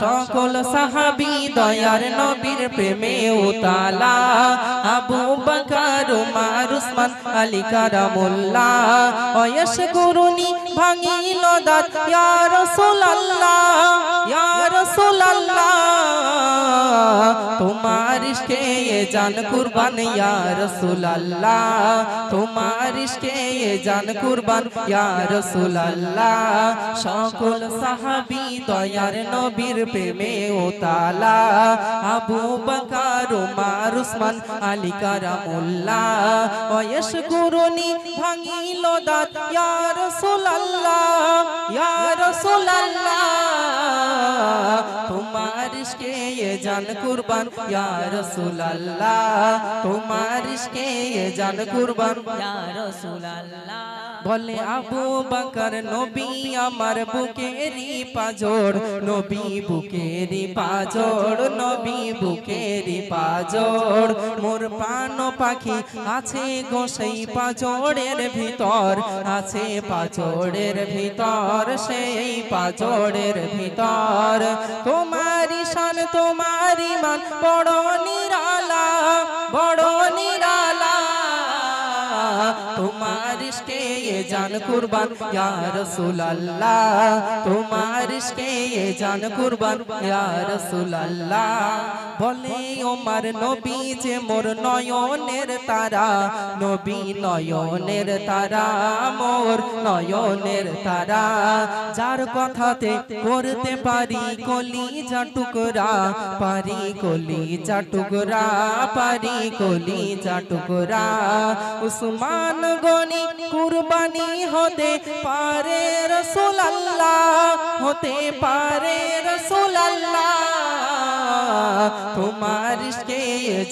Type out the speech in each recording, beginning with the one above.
সকল সাহাবী দয়ার নবীর প্রেমে উতালা আবু বকর উমর উসমান আলী কারামুল্লাহ ওয়াস করুনি ভাঙিল দাঁত ইয়া রাসূলুল্লাহ ইয়া রাসূলুল্লাহ তোমার ইশকে জান কুরবান ইয়া রাসূলুল্লাহ তোমার ইশকে জান কুরবান ইয়া রাসূলুল্লাহ সকল সাহাবী দয়ার নবীর প্রেমে উতালা আবু বকর উমর উসমান আলী কারামুল্লাহ ওয়াস করুনি ভাঙিল দাঁত ইয়া রাসূলুল্লাহ ইয়া রাসূলুল্লাহ তোমার ইশকে জান কুরবান ইয়া রাসূলুল্লাহ তোমার ইশকে জান কুরবান ইয়া রাসূলুল্লাহ বলে আবু বকর নবী আমার বুকেরি পাজর নবী বুকেরি পাজর নবী বুকেরি পাজর মোর প্রাণ পাখি আছে গো সেই পাজরের ভিতর আছে পাজরের ভিতর সেই পাজরের ভিতর তোমারি শান তোমারি মান বড় নিরালা বড় নিরালা তোমার ইশকে জান কুরবান ইয়া রাসূলুল্লাহ তোমার ইশকে জান কুরবান ইয়া রাসূলুল্লাহ বলে ওমর নবী যে মোর নয়নের তারা নবী নয়নের তারা মোর নয়নের তারা যার কথাতে করতে পারি কলিজা টুকরা পারি কলিজা টুকরা পারি কলিজা টুকরা উসমান গনি কুরবানি হতে পারে রাসূলুল্লাহ হতে পারে রাসূলুল্লাহ তোমার ইশকে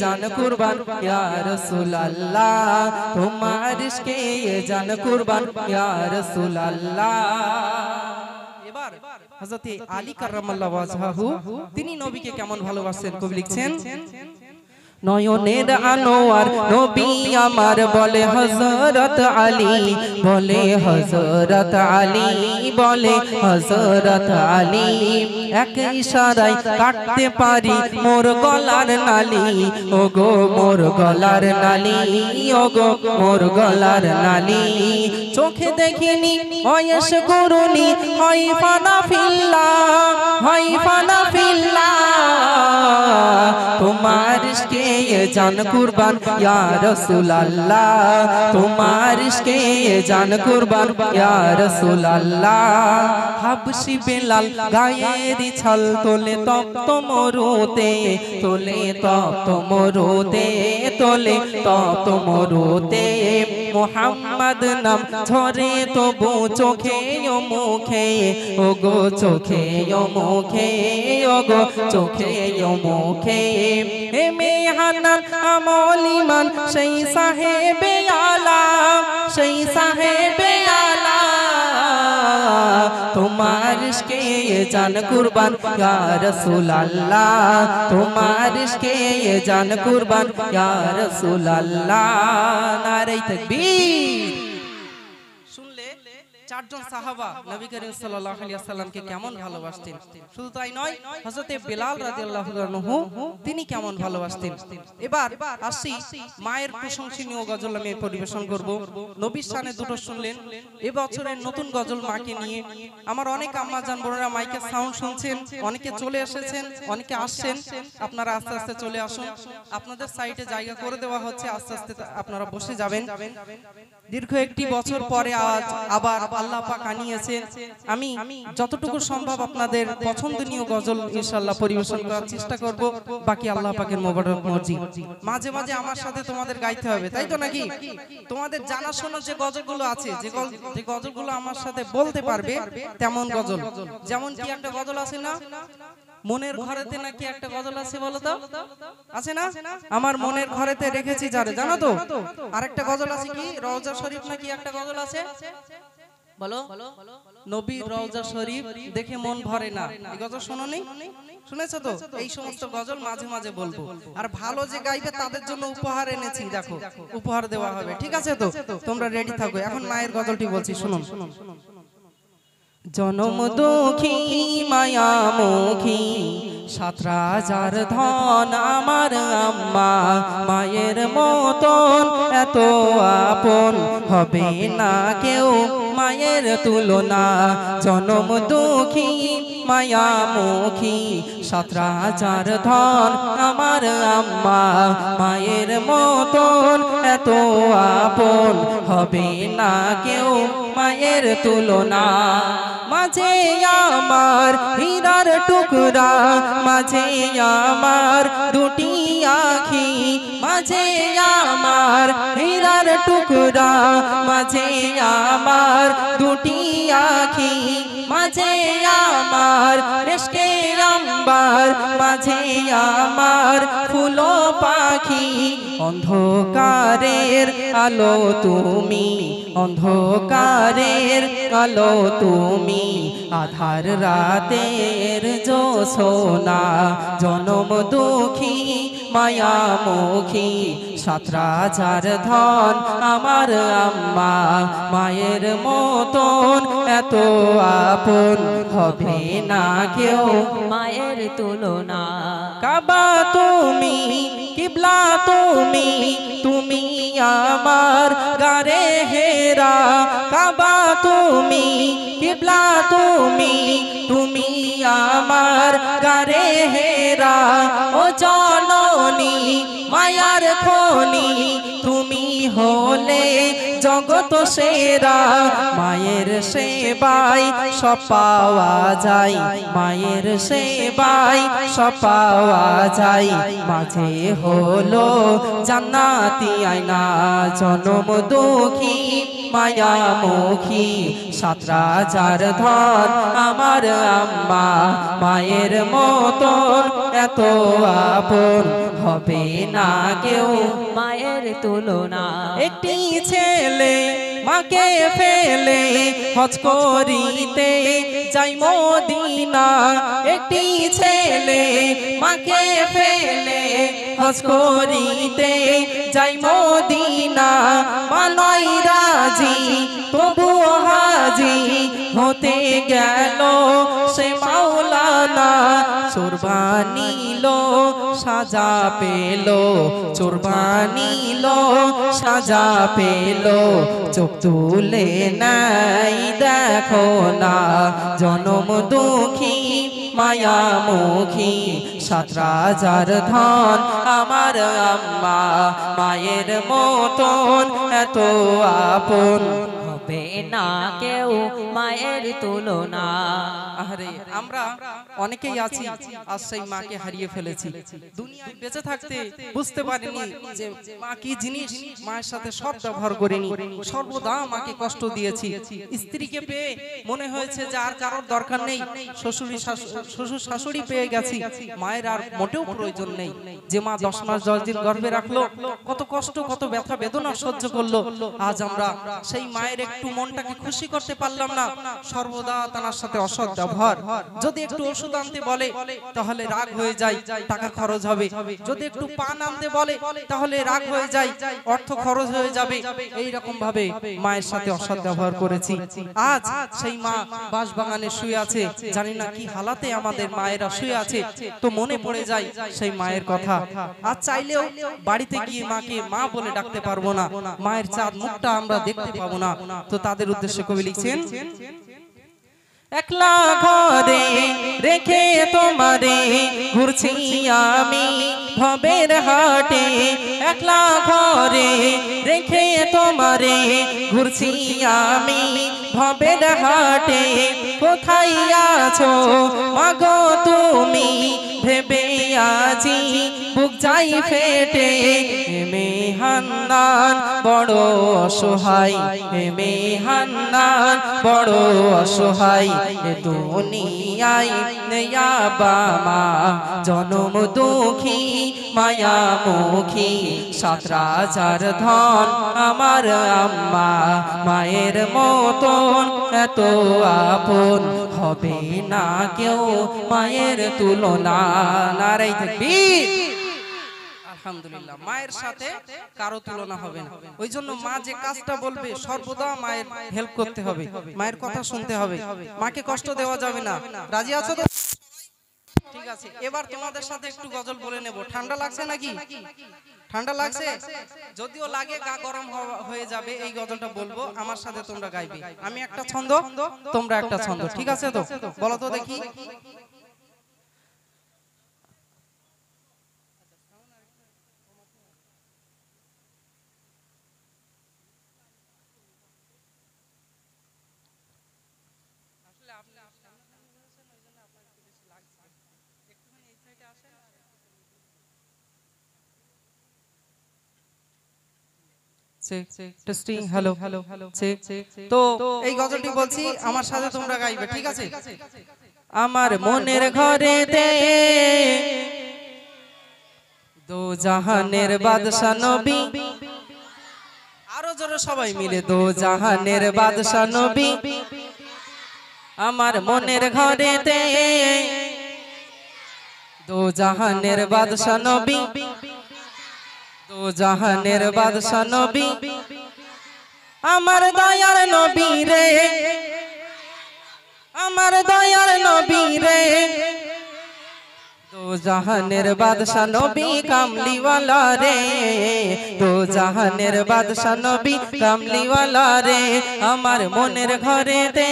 জান কুরবান ইয়া রাসূলুল্লাহ তোমার ইশকে জান কুরবান ইয়া রাসূলুল্লাহ এবার হযরত আলী কারামাল্লাহু ওয়াজহাহু তিনি নবীকে কেমন ভালোবাসেন কবি লিখছেন নয়নের আনোয়ার নবী আমার বলে হযরত আলী বলে হযরত আলী বলে হযরত আলী এক ইশারায় কাটতে পারি মোর গলার নালি ওগো মোর গলার নালি ওগো মোর গলার নালি চোখে দেখিনি ওয়াস করুনি হয় ফানা ফিল্লাহ হয় ফানা ফিল্লাহ তোমার ইশকে জান কুরবান ইয়া রাসূলুল্লাহ তোমার ইশকে জান কুরবান ইয়া রাসূলুল্লাহ হাবশি বেলাল গায়ের ছাল তোলে তপ্ত মরুতে তোলে তপ্ত মরুতে তোলে তপ্ত মরুতে মুহাম্মদ নাম ঝরে তবু চোখে ও মুখে ওগো চোখে ও মুখে ওগো চোখে ও মুখে হে মেহানান আমল ইমান সেই সাহেবে আলা সেই সাহেবে আলা তোমার ইশকে জান কুরবান ইয়া রাসূলুল্লাহ তোমার ইশকে জান কুরবান ইয়া রাসূলুল্লাহ নারে তাকবীর শুনলে চারজন সাহাবা নবী করিম সাল্লাল্লাহু আলাইহি ওয়াসাল্লামকে কেমন ভালোবাসতেন শুধু তাই নয় হযরতে বিলাল রাদিয়াল্লাহু আনহু তিনি কেমন ভালোবাসতেন এবার আসি মায়ের প্রশংসনীয় গজল আমি পরিবেশন করব নবীর শানে দুটো শুনলেন এই বছরের নতুন গজল মাকে নিয়ে আমার অনেক আম্মা জান বোনেরা মাইকে সাউন্ড শুনছেন অনেকে চলে এসেছেন অনেকে আসছেন আপনারা আস্তে আস্তে চলে আসুন আপনাদের সাইডে জায়গা করে দেওয়া হচ্ছে আস্তে আস্তে আপনারা বসে যাবেন দীর্ঘ একটি বছর পরে আজ আবার আল্লাহ পাক আনিয়েছেন আমি যতটুকু সম্ভব আপনাদের পছন্দনীয় গজল ইনশাআল্লাহ পরিবেশন করার চেষ্টা করব বাকি আল্লাহ পাকের মোবারক মর্জি মাঝে মাঝে আমার সাথে তোমাদের গাইতে হবে তাই তো নাকি তোমাদের জানাশোনা যে গজলগুলো আছে যে গজলগুলো আমার সাথে বলতে পারবে তেমন গজল যেমন কি একটা গজল আছে না মনের ঘরেতে নাকি একটা গজল আছে বলো তো আছে না আমার মনের ঘরেতে রেখেছি যারে জানো তো আরেকটা গজল আছে কি রওজা শরীফ নাকি একটা গজল আছে বলো নবীর রওজা শরীফ দেখে মন ভরে না এই গজল শোনোনি শুনেছো তো এই সমস্ত গজল মাঝে মাঝে বলবো আর ভালো যে গাইবে তাদের জন্য উপহার এনেছি দেখো উপহার দেওয়া হবে ঠিক আছে তো তোমরা রেডি থাকো এখন মায়ের গজলটি বলছি শুনুন জনম দুঃখী মায়ামুখী 17,000 ধন আমার আম্মা মায়ের মতন এত আপন হবে না কেউ মায়ের তুলনা জনম দুঃখী মায়ামুখী 17,000 ধন আমার আম্মা মায়ের মতন এত আপন হবে না কেউ মায়ের তুলনা মাঝে আমার হীরার টুকরা মাঝে আমার দুটি আঁখি মাঝে আমার হীরার টুকরা মাঝে আমার দুটি আঁখি মাঝে আমার রেশকে আম্বার মাঝে আমার ফুলো পাখি অন্ধকারের আলো তুমি অন্ধকারের আলো তুমি আধার রাতের জোছনা জনম দুঃখী মায়ামুখী 17,000 ধন আমার আম্মা মায়ের মতন এত আপন হবে না কেউ মায়ের তুলনা কাবা তুমি কিবলা তুমি তুমি আমার গারে হেরা কাবা তুমি কিবলা তুমি তুমি আমার গারে হেরা ও জননী মায়ার খনি তুমি হলে জগত সেরা মায়ের সেবায় সব পাওয়া যায় মায়ের সেবায় সব পাওয়া যায় মাঝে হলো জান্নাতি আয়না জনম দুঃখী মায়ামুখী 17,000 ধন আমার আম্মা মায়ের মতন এত আপন হবে না কেউ মায়ের তুলনা একটি ছেলে মাকে ফেলে হজ করিতে যাই মদিনা একটি ছেলে মাকে ফেলে হজ করিতে যাই মদিনা মানই রাজি তবু হাজি হতে গেল সে মাওলানা চোরবানিল সাজা পেল চোরবানিল সাজা পেল চোখ তুলে নাই দেখো না জনম দুঃখী মায়ামুখী 17,000 ধন আমার আম্মা মায়ের মতন এত আপন হবে না কেউ মায়ের তুলনা আরে আমরা অনেকেই আছি আজ সেই মাকে হারিয়ে ফেলেছি দুনিয়ায় বেঁচে থাকতে বুঝতে পারিনি যে মা কি জিনিস মায়ের সাথে সব ব্যবহার করিনি সর্বদা মাকে কষ্ট দিয়েছি স্ত্রীকে পেয়ে মনে হয়েছে যে আর কারোর দরকার নেই শ্বশুর শাশুড়ি পেয়ে গেছি মায়ের আর মোটেও প্রয়োজন নেই যে মা 10 মাস 10 দিন গর্ভে রাখলো কত কষ্ট কত ব্যথা বেদনা সহ্য করলো আজ আমরা সেই মায়ের একটু মনটাকে খুশি করতে পারলাম না সর্বদা তার সাথে অসৎ ব্যবহার যদি একটু ওষুধ আনতে বলে তাহলে রাগ হয়ে যায় টাকা খরচ হবে যদি একটু পান আনতে বলে তাহলে রাগ হয়ে যায় অর্থ খরচ হয়ে যাবে এই রকম ভাবে মায়ের সাথে অসৎ ব্যবহার করেছি আজ সেই মা বাসবাগানে শুয়ে আছে জানি না কি হালাতে আমাদের মায়েরা শুয়ে আছে তো মনে পড়ে যায় সেই মায়ের কথা আজ চাইলেও বাড়িতে গিয়ে মাকে মা বলে ডাকতে পারবো না মায়ের চাঁদ মুখটা আমরা দেখতে পাবো না তো তাদের উদ্দেশ্যে কবি লিখছেন একলা ঘরে রেখে তোমারে ঘুরছি আমি ভবের হাটে একলা ঘরে রেখে তোমারে ঘুরছি আমি ভবের হাটে কোথায় আছো মাগো তুমি ভেবে আজি বুক যাই ফেটে মে হান্নান বড় অসহায় মে হান্নান বড় অসহায় দুনিয়ায় নেয়া বামা জনম দুঃখী মায়ামুখী 17,000 ধন আমার আম্মা মায়ের মতন এত আপন হবে না কেউ মায়ের তুলনা নারাই থাকবীর আলহামদুলিল্লাহ, মায়ের সাথে কারো তুলনা হবে না। ওই জন্য মা যে কাজটা বলবে সর্বদা মায়ের হেল্প করতে হবে, মায়ের কথা শুনতে হবে, মাকে কষ্ট দেওয়া যাবে না। রাজি আছো তো? ঠিক আছে, এবার তোমাদের সাথে একটু গজল বলে নেব। ঠান্ডা লাগছে নাকি? ঠান্ডা লাগছে? যদিও লাগে, গা গরম হয়ে যাবে। এই গজলটা বলবো, আমার সাথে তোমরা গাইবে। আমি একটা ছন্দ, তোমরা একটা ছন্দ, ঠিক আছে তো? বলো তো দেখি। Testing, hello hello check. তো এই গজলটি বলছি, আমার সাথে তোমরা গাইবে, ঠিক আছে? আমার মনের ঘরেতে দো জাহানের বাদশা নবী, আরো জোরে সবাই মিলে, দো জাহানের বাদশা নবী। আমার মনের ঘরেতে দো জাহানের বাদশা নবী, দো জাহানের বাদশা নবী। আমার দয়ার নবী রে, আমার দয়ার নবী রে, দো জাহানের বাদশা নবী কামলিওয়ালা রে, দো জাহানের বাদশা নবী কামলিওয়ালা রে। আমার মনের ঘরেতে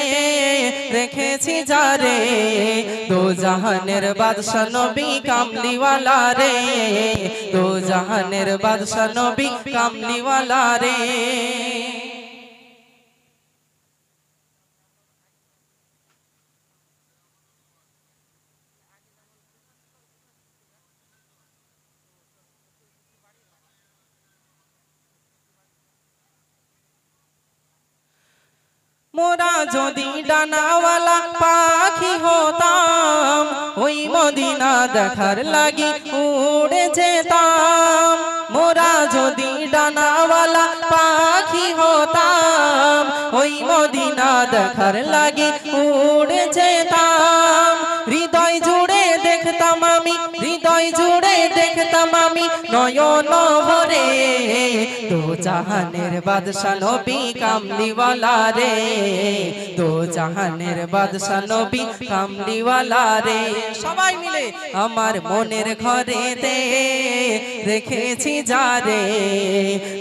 রেখেছি যারে, দো জাহানের বাদশা নবী কামলিওয়ালা রে, দো জাহানের বাদশা নবী কামলিওয়ালা রে। মোরা যদি ডানাওয়ালা পাখি হতাম, ওই মদিনা দেখার লাগি উড়ে যেতাম। মোরা যদি ডানাওয়ালা পাখি হতাম, ওই মদিনা দেখার লাগি উড়ে যেতাম। হৃদয় জুড়ে দেখতাম আমি, হৃদয় জুড়ে দেখতাম আমি নয়ন ভরে, দো জাহানের বাদশা নবী কামলিওয়ালা রে, দো জাহানের বাদশা নবী কামলিওয়ালা রে। সবাই মিলে আমার মনের ঘরেতে রেখেছি যারে,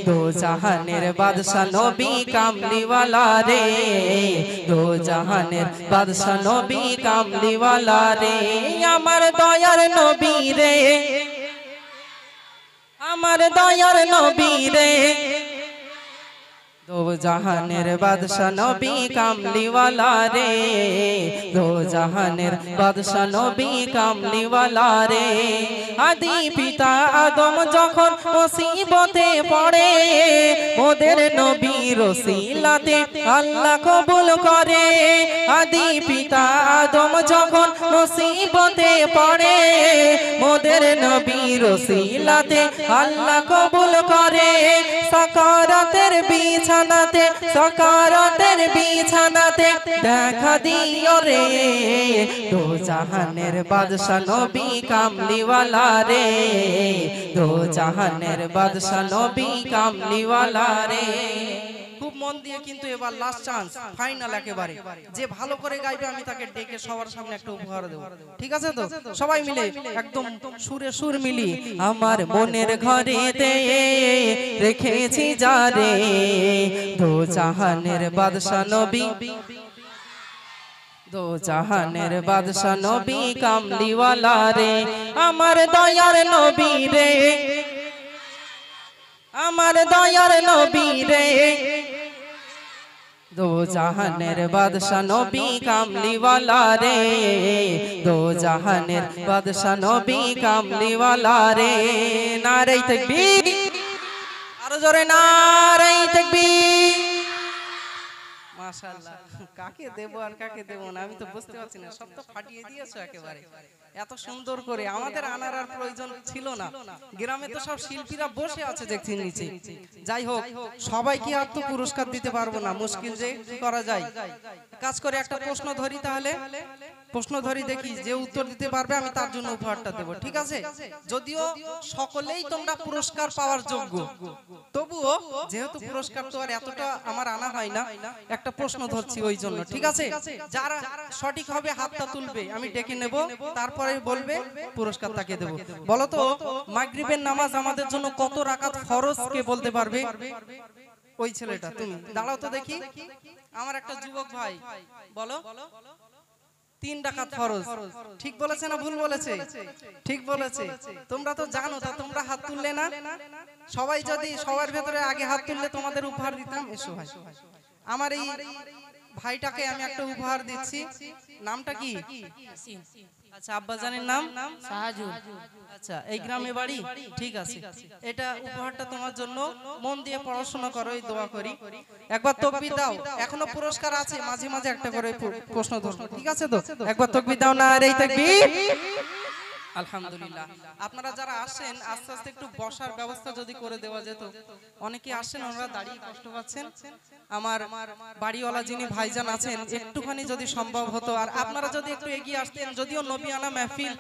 দো জাহানের বাদশা নবী কামলিওয়ালা রে, দো জাহানের বাদশা নবী কামলিওয়ালা রে। আমার দয়ার নবী রে, আমার দয়ার নবী রে, দো জাহানের বাদশা নবী কামলিওয়ালা রে, দো জাহানের বাদশা নবী কামলিওয়ালা রে। আদি পিতা আদম যখন মুসিবতে পড়ে, ওদের নবীর ওসিলাতে আল্লাহ কবুল করে। আদি পিতা আদম যখন মুসিবতে পড়ে, ওদের নবীর ওসিলাতে আল্লাহ কবুল করে। সাকারাতের বিছানাতে, সাকারাতের বিছানাতে দেখা দিও রে, দো জাহানের বাদশা নবী কামলিওয়ালা রে, দো জাহানের বাদশা নবী কামলিওয়ালা রে। খুব মন দিয়ে কিন্তু এবার লাস্ট চান্স, ফাইনাল একেবারে। যে ভালো করে গাইবে আমি তাকে ডেকে সবার সামনে একটা উপহার দেব, ঠিক আছে তো? সবাই মিলে একদম সুরে সুর মিলি। আমার মনের ঘরেতে রেখেছি যারে, দো জাহানের বাদশা নবী, দো জাহানের বাদশা নবী কামলিওয়ালা রে। আমার দয়ার নবী রে, আমার দয়ার নবী রে, दो जहानेर बादशाह नबी कामली वाला रे, दो जहानेर बादशाह नबी कामली वाला रे। नारे तकबीर, आरो जोरे नारे तकबीर। माशाल्लाह, কাকে দেব আর কাকে দেব না আমি তো বুঝতে পারছি না, সব তো ফাটিয়ে দিয়েছো একেবারে এত সুন্দর করে। আমাদের আনার আর প্রয়োজন ছিল না, গ্রামে তো সব শিল্পীরা বসে আছে দেখছি নিচে। যাই হোক, সবাইকে আর তো পুরস্কার দিতে পারবো না, মুশকিল যে কি করা যায়। কাজ করে একটা প্রশ্ন ধরি তাহলে, প্রশ্ন ধরি দেখি, যে উত্তর দিতে পারবে আমি তার জন্য উপহারটা দেব, ঠিক আছে? যদিও সকলেই তোমরা পুরস্কার পাওয়ার যোগ্য, তবুও যেহেতু পুরস্কার তো আর এতটা আমার আনা হয় না, একটা প্রশ্ন ধরছি ওই জন্য, ঠিক আছে? যারা সঠিক হবে হাতটা তুলবে, আমি ডেকে নেব, তারপরে বলবে পুরস্কার তাকে দেব। বলো তো, মাগরিবের নামাজ আমাদের জন্য কত রাকাত ফরজ, কে বলতে পারবে? ওই ছেলেটা, তুমি দাঁড়াও তো দেখি। আমার একটা যুবক ভাই, বলো। 3 রাকাত ফরজ। ঠিক বলেছে না ভুল বলেছে? ঠিক বলেছে। তোমরা তো জানো, তা তোমরা হাত তুললে না? সবাই যদি সবার ভেতরে আগে হাত তুললে তোমাদের উপহার দিতাম। এসো ভাই, আমার এই ভাইটাকে আমি একটা উপহার দিচ্ছি। নামটা কি? আচ্ছা, আব্বাজানের নাম সাহাজুল। আচ্ছা, এই গ্রামে বাড়ি, ঠিক আছে। এটা উপহারটা তোমার জন্য, মন দিয়ে পড়াশোনা করো, এই দোয়া করি। একবার তাকবীর দাও, এখনো পুরস্কার আছে, মাঝে মাঝে একটা করে প্রশ্ন ধরো, ঠিক আছে তো? একবার তাকবীর দাও না, আর এই তাকবীর। আলহামদুলিল্লাহ। আপনারা যারা আসেন আস্তে আস্তে একটু বসার ব্যবস্থা যদি করে দেওয়া যেত। অনেকে আসেন, ওনারা দাঁড়িয়ে কষ্ট পাচ্ছেন। আমার বাড়িওয়ালা যিনি ভাইজান আছেন, একটুখানি যদি সম্ভব হতো, আর আপনারা যদি একটু এগিয়ে আসতেন। যদিও নবিয়ানা মাহফিল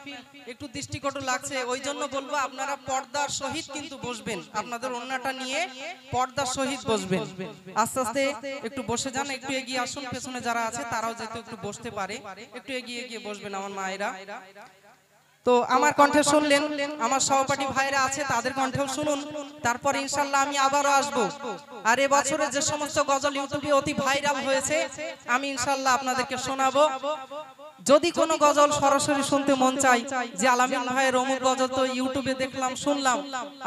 একটু দৃষ্টিকটু লাগছে, ওই জন্য বলবো আপনারা পর্দার সহিত কিন্তু বসবেন, আপনাদের ওন্নাটা নিয়ে পর্দার সহিত বসবেন। আস্তে আস্তে একটু বসে যান, একটু এগিয়ে আসুন। পেছনে যারা আছে তারাও যেহেতু একটু বসতে পারে, একটু এগিয়ে এগিয়ে বসবেন আমার মায়েরা। তো আমার কণ্ঠে শুনলেন, আমার সহপাঠী ভাইরা আছে, তাদের কণ্ঠেও শুনুন। তারপর ইনশাআল্লাহ আমি আবারও আসবো। আর এবছরে যে সমস্ত গজল ইউটিউবে অতি ভাইরাল হয়েছে, আমি ইনশাআল্লাহ আপনাদেরকে শোনাবো। যদি কোনো গজল সরাসরি শুনতে মন চাই, যে আলামিন ভাইয়ের অমুক গজল তো ইউটিউবে দেখলাম, শুনলাম,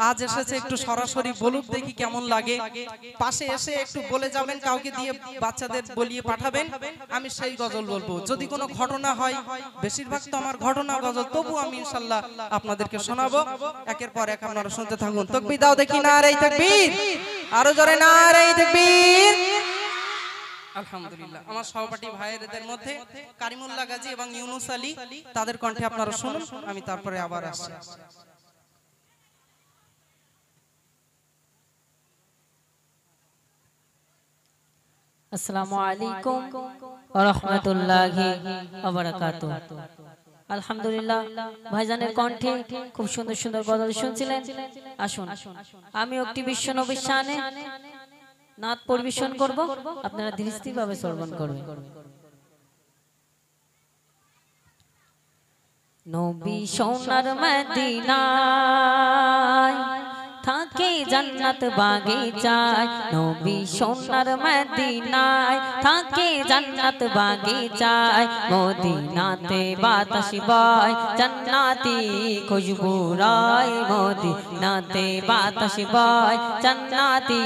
আজ এসেছে, একটু সরাসরি বলুক দেখি কেমন লাগে। পাশে এসে একটু বলে যাবেন, কাউকে দিয়ে বাচ্চাদের বলিয়ে পাঠাবেন, আমি সেই গজল বলবো। যদি কোনো ঘটনা হয়, বেশিরভাগ তো আমার ঘটনা গজল, তবু আমি ইনশাআল্লাহ আপনাদেরকে শোনাবো। একের পর এক আপনারা শুনতে থাকুন। তাকবীর দাও দেখি, নারে তাকবীর, আরো জোরে নারে তাকবীর। আলহামদুলিল্লাহ। আমার সহপাঠী ভাইয়েরদের মধ্যে কারিমুল্লাহ গাজী এবং ইউনুস আলী, তাদের কণ্ঠে আপনারা শুনুন, আমি তারপরে আবার আসছি। আসসালামু আলাইকুম ওয়া রাহমাতুল্লাহি ওয়া বারাকাতুহু। আলহামদুলিল্লাহ, ভাইজানের কণ্ঠে খুব সুন্দর সুন্দর গজল শুনছিলেন। আসুন, আমি একটি বিশ্ব নবীর শানে নাত পরিবেশন করব, আপনারা ধীরস্থিরভাবে শ্রবণ করবেন। নবী সোনার মদিনায় থাকে জান্নাত বাগিচায়, নবী সোনার মদিনায় থাকে জান্নাত বাগিচায়। মদিনাতে বাতাস বয় জান্নাতি খুশবু রায়, মদিনাতে বাতাস বয় জান্নাতি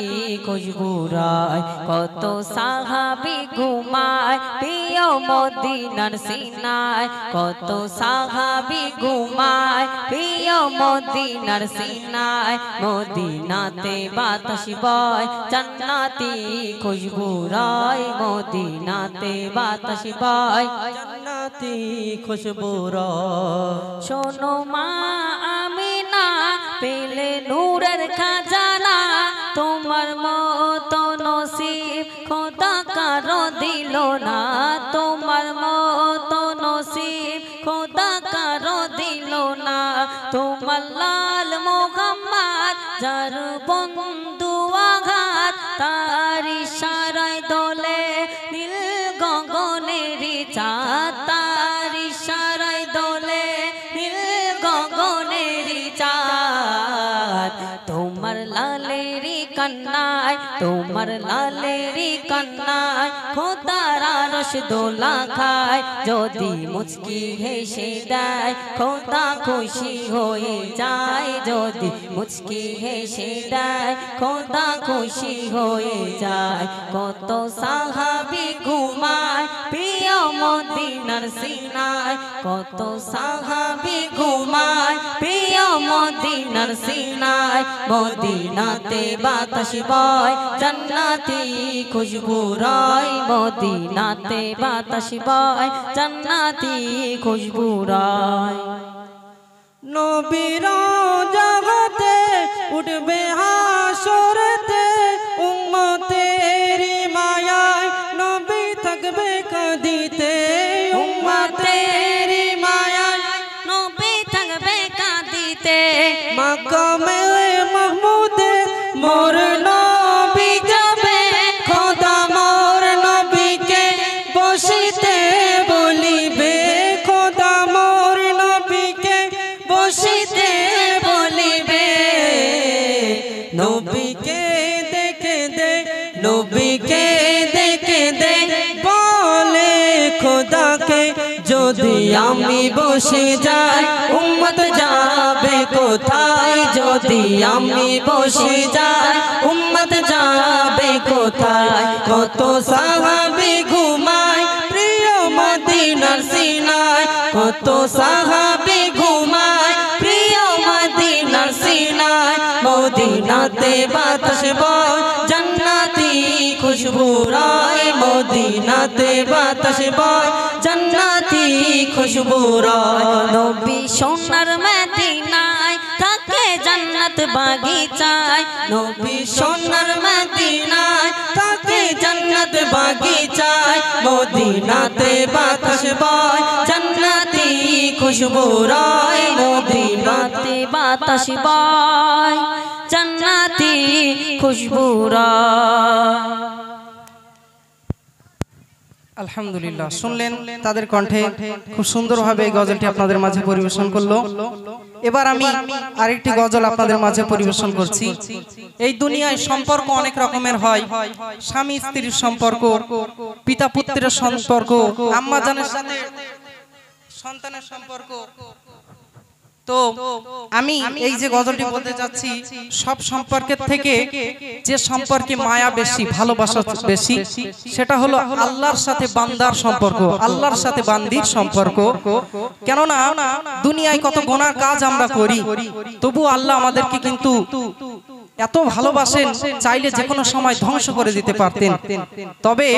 খুশবু রায়। কত সাহাবী ঘুমায় প্রিয় মদিনার সিনায়, কত সাহাবী ঘুমায় প্রিয় মদিনার সিনায়। মদিনাতে বাতাস বয় জান্নাতি খুশবু রায়, মদিনাতে বাতাস বয় জান্নাতি খুশবু রায়। শোনো মা আমিনা পেলে নূরের খাজানা, তোমার মতো নসিব খোদা কারো দিল না, তোমার মতো নসিব খোদা কারো দিল না। তোমার লাল মোহাম্মদ যার বন্ধু আঘাত, তার ইশারায় দোলে নীল গগনের চাঁদ, তার ইশারায় দোলে নীল গগনের চাঁদ। তোমার লালেরি কান্নায়, তোমার লালেরি কান্নায় খোদার আরশ দোলা খায়। যদি মুচকি হেসে দেয় খোদা খুশি হয়ে যায়, যদি মুচকি হেসে দেয় খোদা খুশি হয়ে যায়। কত সাহাবী ঘুমায় প্রিয় মদিনার সিনায়, কত সাহাবী ঘুমায় প্রিয় মদিনার সিনায়। মদিনাতে বাতাস বয় জান্নাতি খুশবু রায়, মদিনাতে বাতাস বয় জান্নাতি খুশবু রায়। নবীর জগতে উঠবে হাসরেতে, উম্মতের মায়ায় নবী থাকবে কাঁদিতে, উম্মতের মাকামে মাহমুদে মোর নবী যাবে খোদা মোর নবীকে বসিতে বলিবে খোদা মোর নবীকে বসিতে বলিবে নবীকে দেখে দে নবীকে দেখে দে বলে খোদাকে যদি আমি বসে যাই উম্মত যাবে কোথায় যদি আমি বসে যাই উম্মত যাবে কোথায় কত সাহাবী ঘুমায় প্রিয় মদিনার সিনায় কত সাহাবী ঘুমায় প্রিয় মদিনার সিনায় মদিনাতে বাতাস বয় জান্নাতি খুশবু রায় মদিনাতে বাতাস বয় জান্নাতি খুশবু রায় নবী সোনার মদিনায় থাকে জান্নাত বাগিচায় নবী সোনার মদিনায় থাকে জান্নাত বাগিচায় মদিনাতে বাতাস বয় জান্নাতি খুশবু রায় মদিনাতে বাতাস বয় জান্নাতি খুশবু রায়। আলহামদুলিল্লাহ, শুনলেন তাদের কণ্ঠে খুব সুন্দরভাবে এই গজলটি আপনাদের মাঝে পরিবেশন করলো। এবার আমি আরেকটি গজল আপনাদের মাঝে পরিবেশন করছি। এই দুনিয়ায় সম্পর্ক অনেক রকমের হয়, স্বামী স্ত্রীর সম্পর্ক, পিতা পুত্রের সম্পর্ক, আম্মা জানের সাথে সন্তানের সম্পর্ক। তো আমি এই যে গজলটি বলতে যাচ্ছি, সব সম্পর্কের থেকে যে সম্পর্কে মায়া বেশি, ভালোবাসা বেশি, সেটা হলো আল্লাহর সাথে বান্দার সম্পর্ক, আল্লাহর সাথে বান্দির সম্পর্ক। কেননা দুনিয়ায় কত গুনার কাজ আমরা করি, তবু আল্লাহ আমাদেরকে কিন্তু এত ভালোবাসেন, চাইলে যে কোনো সময় ধ্বংস করে দিতে পারতেন। তবে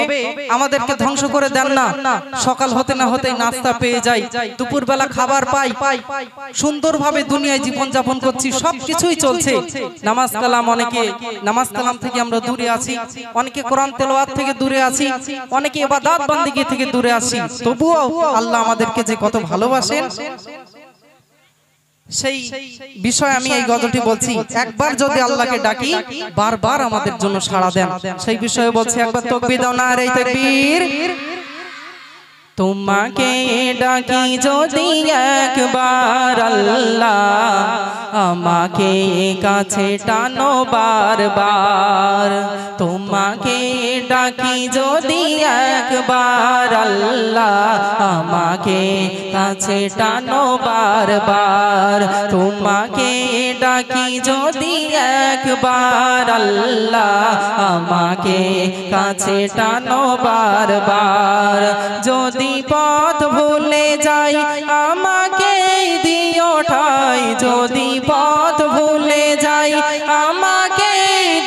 আমাদেরকে ধ্বংস করে দেন না, সকাল হতে না হতেই নাস্তা পেয়ে যাই, দুপুরবেলা খাবার পাই, সুন্দরভাবে দুনিয়ায় জীবন যাপন করছি, সবকিছুই চলছে। নামাজ কালাম, অনেকে নামাজ কালাম থেকে আমরা দূরে আছি, অনেকে কোরআন তেলাওয়াত থেকে দূরে আছি, অনেকে ইবাদত বান্দিগি থেকে দূরে আছি, তবুও আল্লাহ আমাদেরকে যে কত ভালোবাসেন সেই বিষয় আমি এই গজলটি বলছি। একবার যদি আল্লাহকে ডাকি, বারবার আমাদের জন্য সাড়া দেন, সেই বিষয়ে বলছি। একবার তাকবীর দাও, নারে তাকবীর। তোমাকে ডাকি যদি একবার আল্লাহ, আমাকে কাছে টানো বারবার। তোমাকে ডাকি যদি একবার আল্লাহ, আমাকে কাছে টানো বারবার। তোমাকে ডাকি যদি একবার আল্লাহ, আমাকে কাছে টানো বারবার। যদি পথ ভুলে যাই আমাকে দিও ঠাই, যদি পথ ভুলে যাই আমাকে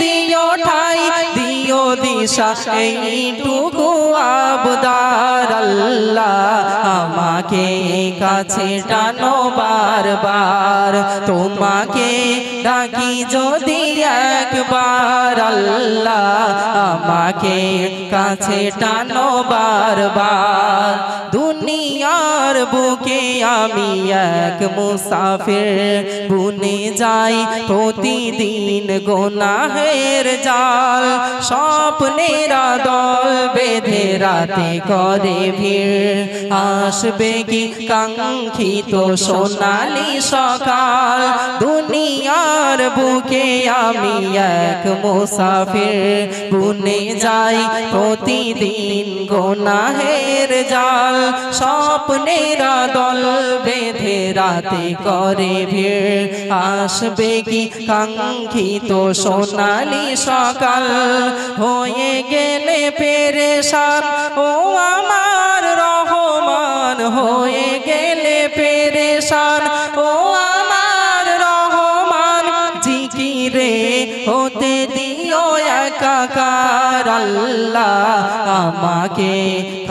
দিও ঠাই, দিও দিশা এইটুকু আবদার আল্লাহ, আমাকে কাছে টানো বারবার। তোমাকে ডাকি যদি একবার আল্লাহ, আমাকে কাছে টানো বারবার। দুনিয়ার বুকে আমি এক মুসাফির, বুনে যাই প্রতিদিন গুনাহের জাল। স্বপ্নেরা দল বেঁধে রাতে করে ভিড়, আসবে কি কাঙ্ক্ষিত সোনালি সকাল। দুনিয়ার বুকে আমি এক মুসাফির, বুনে যাই প্রতিদিন গুনাহের জাল। স্বপ্নেরা দল বেঁধে রাতে করে ভিড়, আসবে কি কাঙ্ক্ষিত সোনালি সকাল। হয়ে গেলে পেরেশান ও আমার রহমান, হয়ে গেলে পেরেশান ও আমার রহমান। জিকিরে হতে দিও একাকার আল্লাহ, আমাকে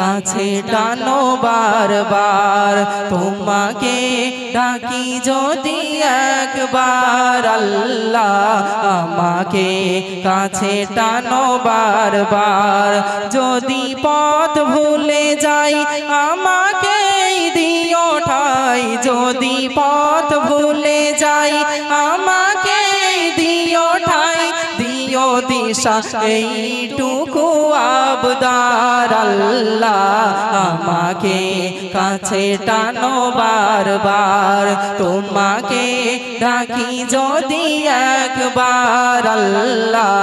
কাছে টানো বারবার। তোমাকে ডাকি যদি একবার আল্লাহ, আমাকে কাছে টানো বারবার। যদি পথ ভুলে যাই আমাকে দিও ঠাই, যদি পথ ভুলে যাই আমাকে দিও ঠাই দিও দিশা এইটুকু আবদার আল্লাহ আমাকে কাছে টানো বারবার তোমাকে ডাকি যদি একবার আল্লাহ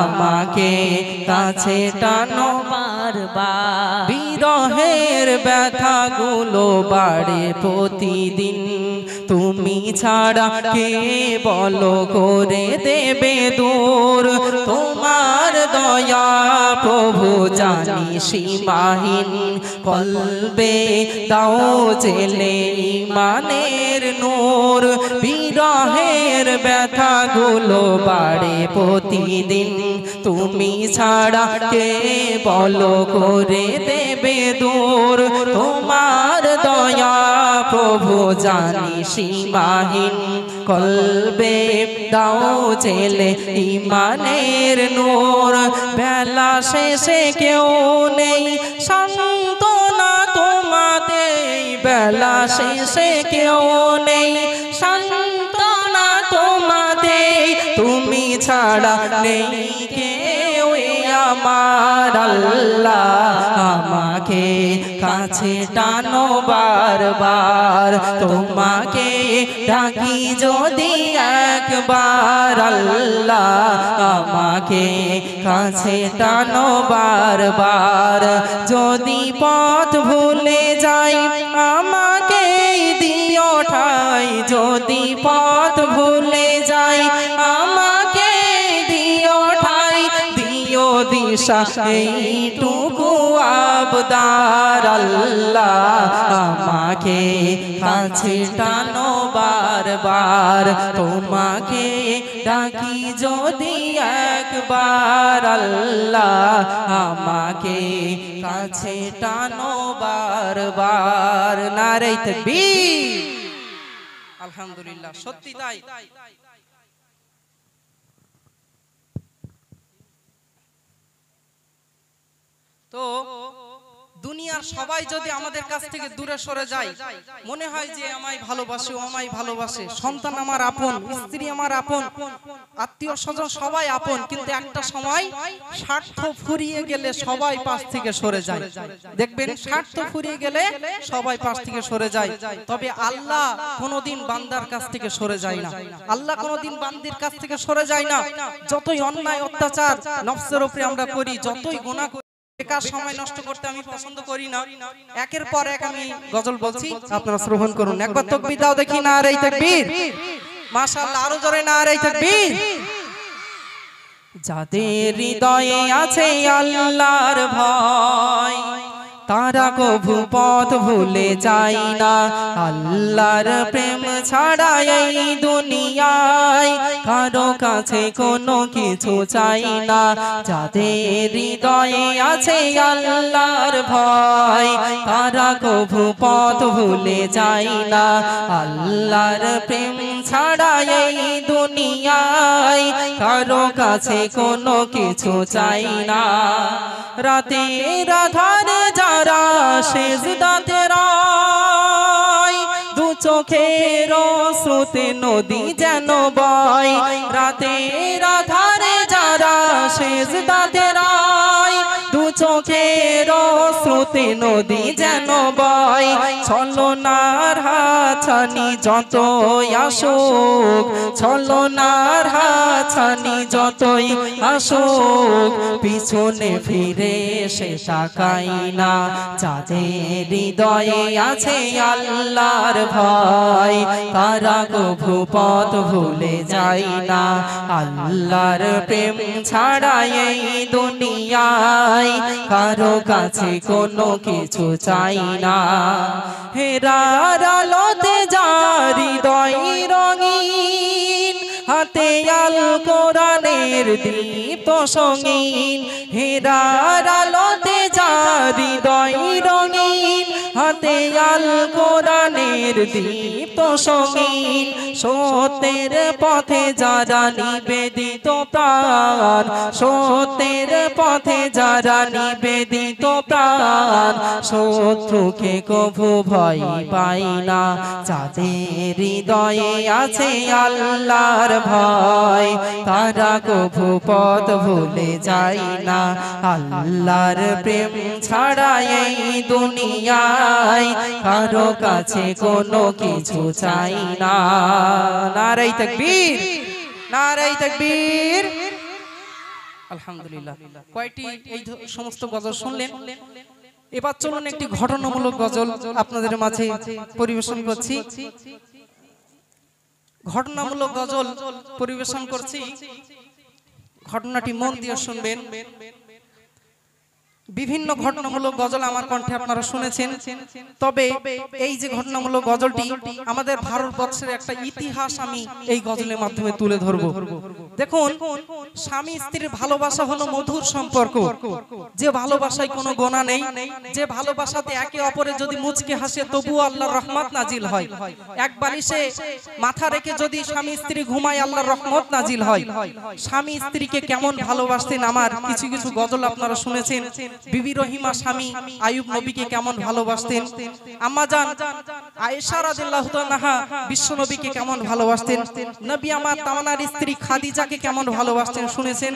আমাকে কাছে টানো বারবার বিরহের ব্যথাগুলো বাড়ে প্রতিদিন তুমি ছাড়া কে বলো করে দেবে দূর তোমার দয়া প্রভু জানি সীমাহীন কলবে দাও জেলে ইমানের নূর বিরহের ব্যথাগুলো বাড়ে প্রতিদিন তুমি ছাড়া কে বলো করে দেবে দূর তোমার দয়া প্রভু জানি সীমাহীন কলবে দাও জেলে ইমানের নূর বেলা শেষে কেউ নেই সান্ত্বনা তোমাতে বেলা শেষে কেউ নেই সান্ত্বনা তোমাতে তুমি ছাড়া নেই কেউ আমার আল্লাহ আমাকে কাছে টানো বারবার তোমাকে ডাকি যদি একবার আল্লাহ আমাকে কাছে টানো বারবার যদি পথ ভুলে যাই আমাকে দিও ঠাই যদি পথ ভুলে যাই আমাকে দিও ঠাই দিও দিশা এইটুকু আবদার আল্লাহ আমাকে কাছে টানো বারবার তোমাকে ডাকি যদি একবার আল্লাহ আমাকে কাছে টানো বারবার নারে তাকবীর আলহামদুলিল্লাহ সত্যি তাই তো দুনিয়ার সবাই যদি আমাদের কাছ থেকে দূরে সরে যায় মনে হয় যে আমায় ভালোবাসে ও আমায় ভালোবাসে সন্তান আমার আপন স্ত্রী আমার আপন আত্মীয় স্বজন সবাই আপন কিন্তু একটা সময় স্বার্থ ফুরিয়ে গেলে সবাই পাশ থেকে সরে যায় দেখবেন স্বার্থ ফুরিয়ে গেলে সবাই পাশ থেকে সরে যায় তবে আল্লাহ কোনোদিন বান্দার কাছ থেকে সরে যায় না আল্লাহ কোনোদিন বান্দির কাছ থেকে সরে যায় না যতই অন্যায় অত্যাচার নফসের উপরে আমরা করি যতই গুনাহ বেকার সময় নষ্ট করতে আমি পছন্দ করি না একের পর এক আমি গজল বলছি আপনারা শ্রবণ করুন একবার তাকবীর দাও দেখি নারে তাকবীর মাশাআল্লাহ আরো জোরে নারে তাকবীর যাদের হৃদয়ে আছে আল্লাহর ভয় তারা কভু পথ ভুলে যায় না আল্লাহর প্রেম ছাড়া এই দুনিয়ায় কারো কাছে কোনো কিছু চাই না যাদের হৃদয়ে আছে আল্লাহর ভয় তারা কভু পথ ভুলে যায় না আল্লাহর প্রেম ছাড়া এই দুনিয়ায় কারো কাছে কোনো কিছু চাই না রাতের আধারে যারা সেজদাতে রয় দু চোখের স্রোতে নদী যেন বয় রাতের আধারে যারা সেজদাতে রয় দু চোখের স্রোতে নদী যেন বয় ছলনার হাতছানি যতই আসুক ছলনার হাতছানি যতই আসুক পিছনে ফিরে সে তাকাই না যাদের হৃদয়ে আছে আল্লাহর ভয় তারা কভু পথ ভুলে যায় না আল্লাহর প্রেম ছাড়া এই দুনিয়ায় কারো কাছে কোনো কিছু চাই না হেরার আলোতে যার হৃদয় রঙিন হাতে আল কোরআনের দীপ্ত সঙ্গীন হেরার আলোতে যার হৃদয় রঙিন হাতে আল কোরআনের দীপ্ত সঙ্গীন সত্যের পথে যারা নিবেদিত প্রাণ সত্যের পথে যারা নিবেদিত প্রাণ শত্রুকে কভু ভয় পাই না যাদের হৃদয়ে আছে আল্লাহর ভয় তারা কভু পথ ভুলে যায় না আল্লাহর প্রেম ছাড়া এই দুনিয়ায় কারো কাছে কোনো কিছু চাই না নারে তাকবীর নারে তাকবীর আলহামদুলিল্লাহ কয়টি এই সমস্ত গজল শুনলেন এবার চলুন একটি ঘটনামূলক গজল আপনাদের মাঝে পরিবেশন করছি ঘটনামূলক গজল পরিবেশন করছি ঘটনাটি মন দিয়ে শুনবেন বিভিন্ন ঘটনামূলক গজল আমার কণ্ঠে আপনারা শুনেছেন তবে এই যে ঘটনামূলক গজলটি আমাদের ভারতবর্ষের একটা ইতিহাস আমি এই গজলের মাধ্যমে তুলে ধরব দেখুন স্বামী স্ত্রীর ভালোবাসা হলো মধুর সম্পর্ক যে ভালোবাসায় কোনো গোনা নেই যে ভালোবাসাতে একে অপরে যদি মুচকে হাসে তবুও আল্লাহর রহমত নাজিল হয় এক বালিশে মাথা রেখে যদি স্বামী স্ত্রী ঘুমায় আল্লাহর রহমত নাজিল হয় স্বামী স্ত্রীকে কেমন ভালোবাসতেন আমার কিছু কিছু গজল আপনারা শুনেছেন বিবি রহিমা স্বামী আইয়ুব নবীকে কেমন ভালোবাসতেন আম্মা জান আয়েশা রাদিয়াল্লাহু তাআলা বিশ্ব নবীকে কেমন ভালোবাসতেন নবী আমার তামান্নার স্ত্রী খাদিজাকে কেমন ভালোবাসতেন শুনেছেন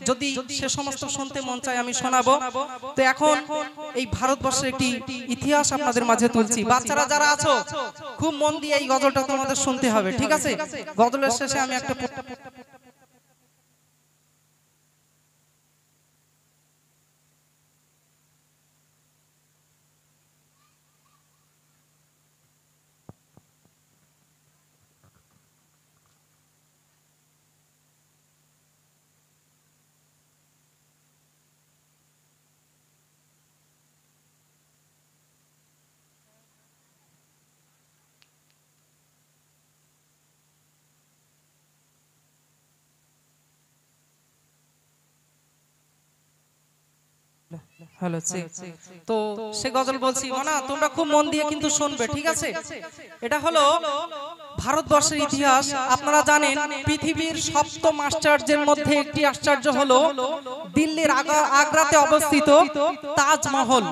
যদি সে সমস্ত শুনতে মন চায় আমি শোনাবো তো এখন এই ভারতবর্ষের একটি ইতিহাস আপনাদের মাঝে তুলছি বাচ্চারা যারা আছো খুব মন দিয়ে এই গজলটা তোমাদের শুনতে হবে ঠিক আছে গজলের শেষে আমি একটা হ্যালো তো সে গজল বলছি না তোমরা খুব মন দিয়ে কিন্তু শুনবে ঠিক আছে এটা হলো ভারতবর্ষের ইতিহাস আপনারা জানেন পৃথিবীর সপ্তম আশ্চর্যের মধ্যে একটি আশ্চর্য হলো দিল্লির আগ্রাতে অবস্থিত তাজমহল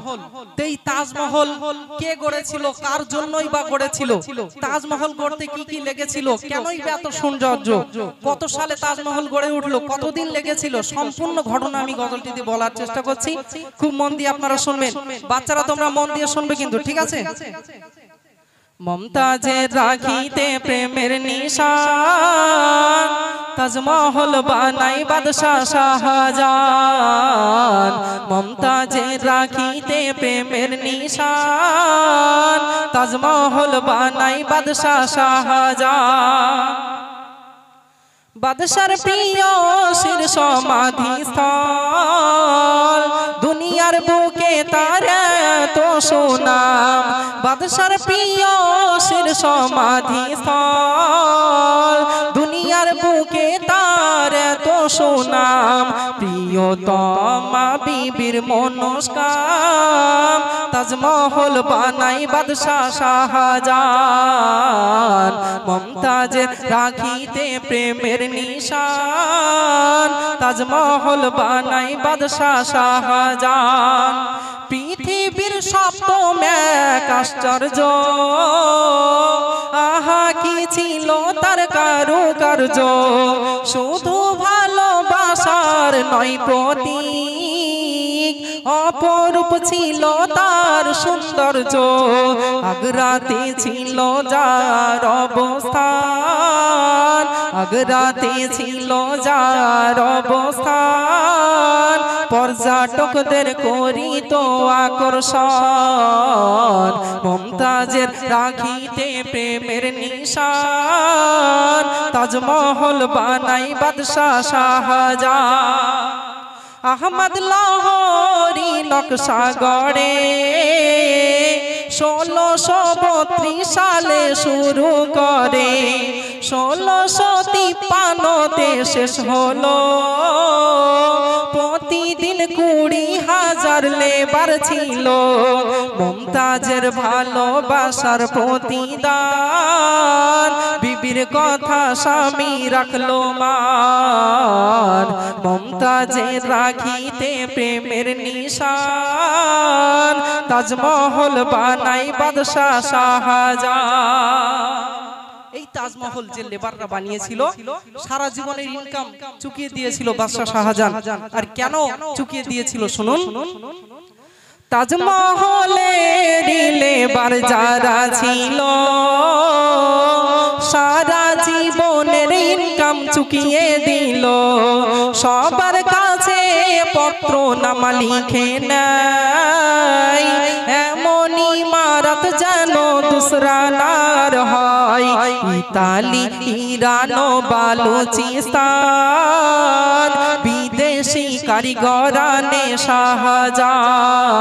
এই তাজমহল কে গড়েছিল কার জন্যই বা গড়েছিল তাজমহল গড়তে কি কি লেগেছিল কেনই বা এত সৌন্দর্য কত সালে তাজমহল গড়ে উঠলো কতদিন লেগেছিল সম্পূর্ণ ঘটনা আমি গজলটিতে বলার চেষ্টা করছি খুব মন দিয়ে আপনারা শুনবেন বাচ্চারা তোমরা মন দিয়ে শুনবে কিন্তু ঠিক আছে মমতাজের রাখিতে প্রেমের নিশান তাজমহল বানাই বাদশাহ শাহজাহান মমতাজের রাখিতে প্রেমের নিশান তাজমহল বানাই বাদশাহ শাহজাহান বাদশার প্রিয় শির সমাধি স্থল দুনিয়ার বুকে তার তো সুনাম বাদশার প্রিয় শির সমাধি স্থল দুনিয়ার বুকে তার তো সুনাম প্রিয়তমা বিবির মনস্কাম তাজমহল বানাই বাদশাহ শাহজাহান মমতাজের রাখিতে প্রেমের নিশান তাজমহল বানাই বাদশাহ শাহজাহান পৃথিবীর সপ্তম এক আশ্চর্য আহা কি ছিল তার কারুকার্য শুধু ভালোবাসার নয় প্রতীক অপরূপ ছিল তার সৌন্দর্য আগ্রাতে ছিল যার অবস্থান আগ্রাতে ছিল যার অবস্থান পর্যটকদের করিত আকর্ষণ মমতাজের রাখিতে প্রেমের নিশান তাজমহল বানাই বাদশাহ শাহজাহান আহমদ লাহোরী নকশা গড়ে 1632 সালে শুরু করে 1653 শেষ হলো প্রতিদিন 20,000 বাদশার লেবার ছিল মুমতাজের ভালোবাসার প্রতিদান বিবির কথা স্বামী রাখলো মান মুমতাজের রাখিতে প্রেমের নিশান তাজমহল বানাই বাদশাহ শাহজাহান এই তাজমহল যে লেবাররা বানিয়েছিল সারা জীবনের ইনকাম চুকিয়ে দিয়েছিল বাদশাহ শাহজাহান আর কেন চুকিয়ে দিয়েছিল শুনুন তাজমহলের লেবার যারা ছিল সারা জীবনের ইনকাম চুকিয়ে দিল সবার কাছে পত্র নামা লিখে নাই এমন ইমারত যেন দুসরা নার হয় ইতালি ইরান বালুচিস্তান বিদেশি কারিগরানে শাহজাহান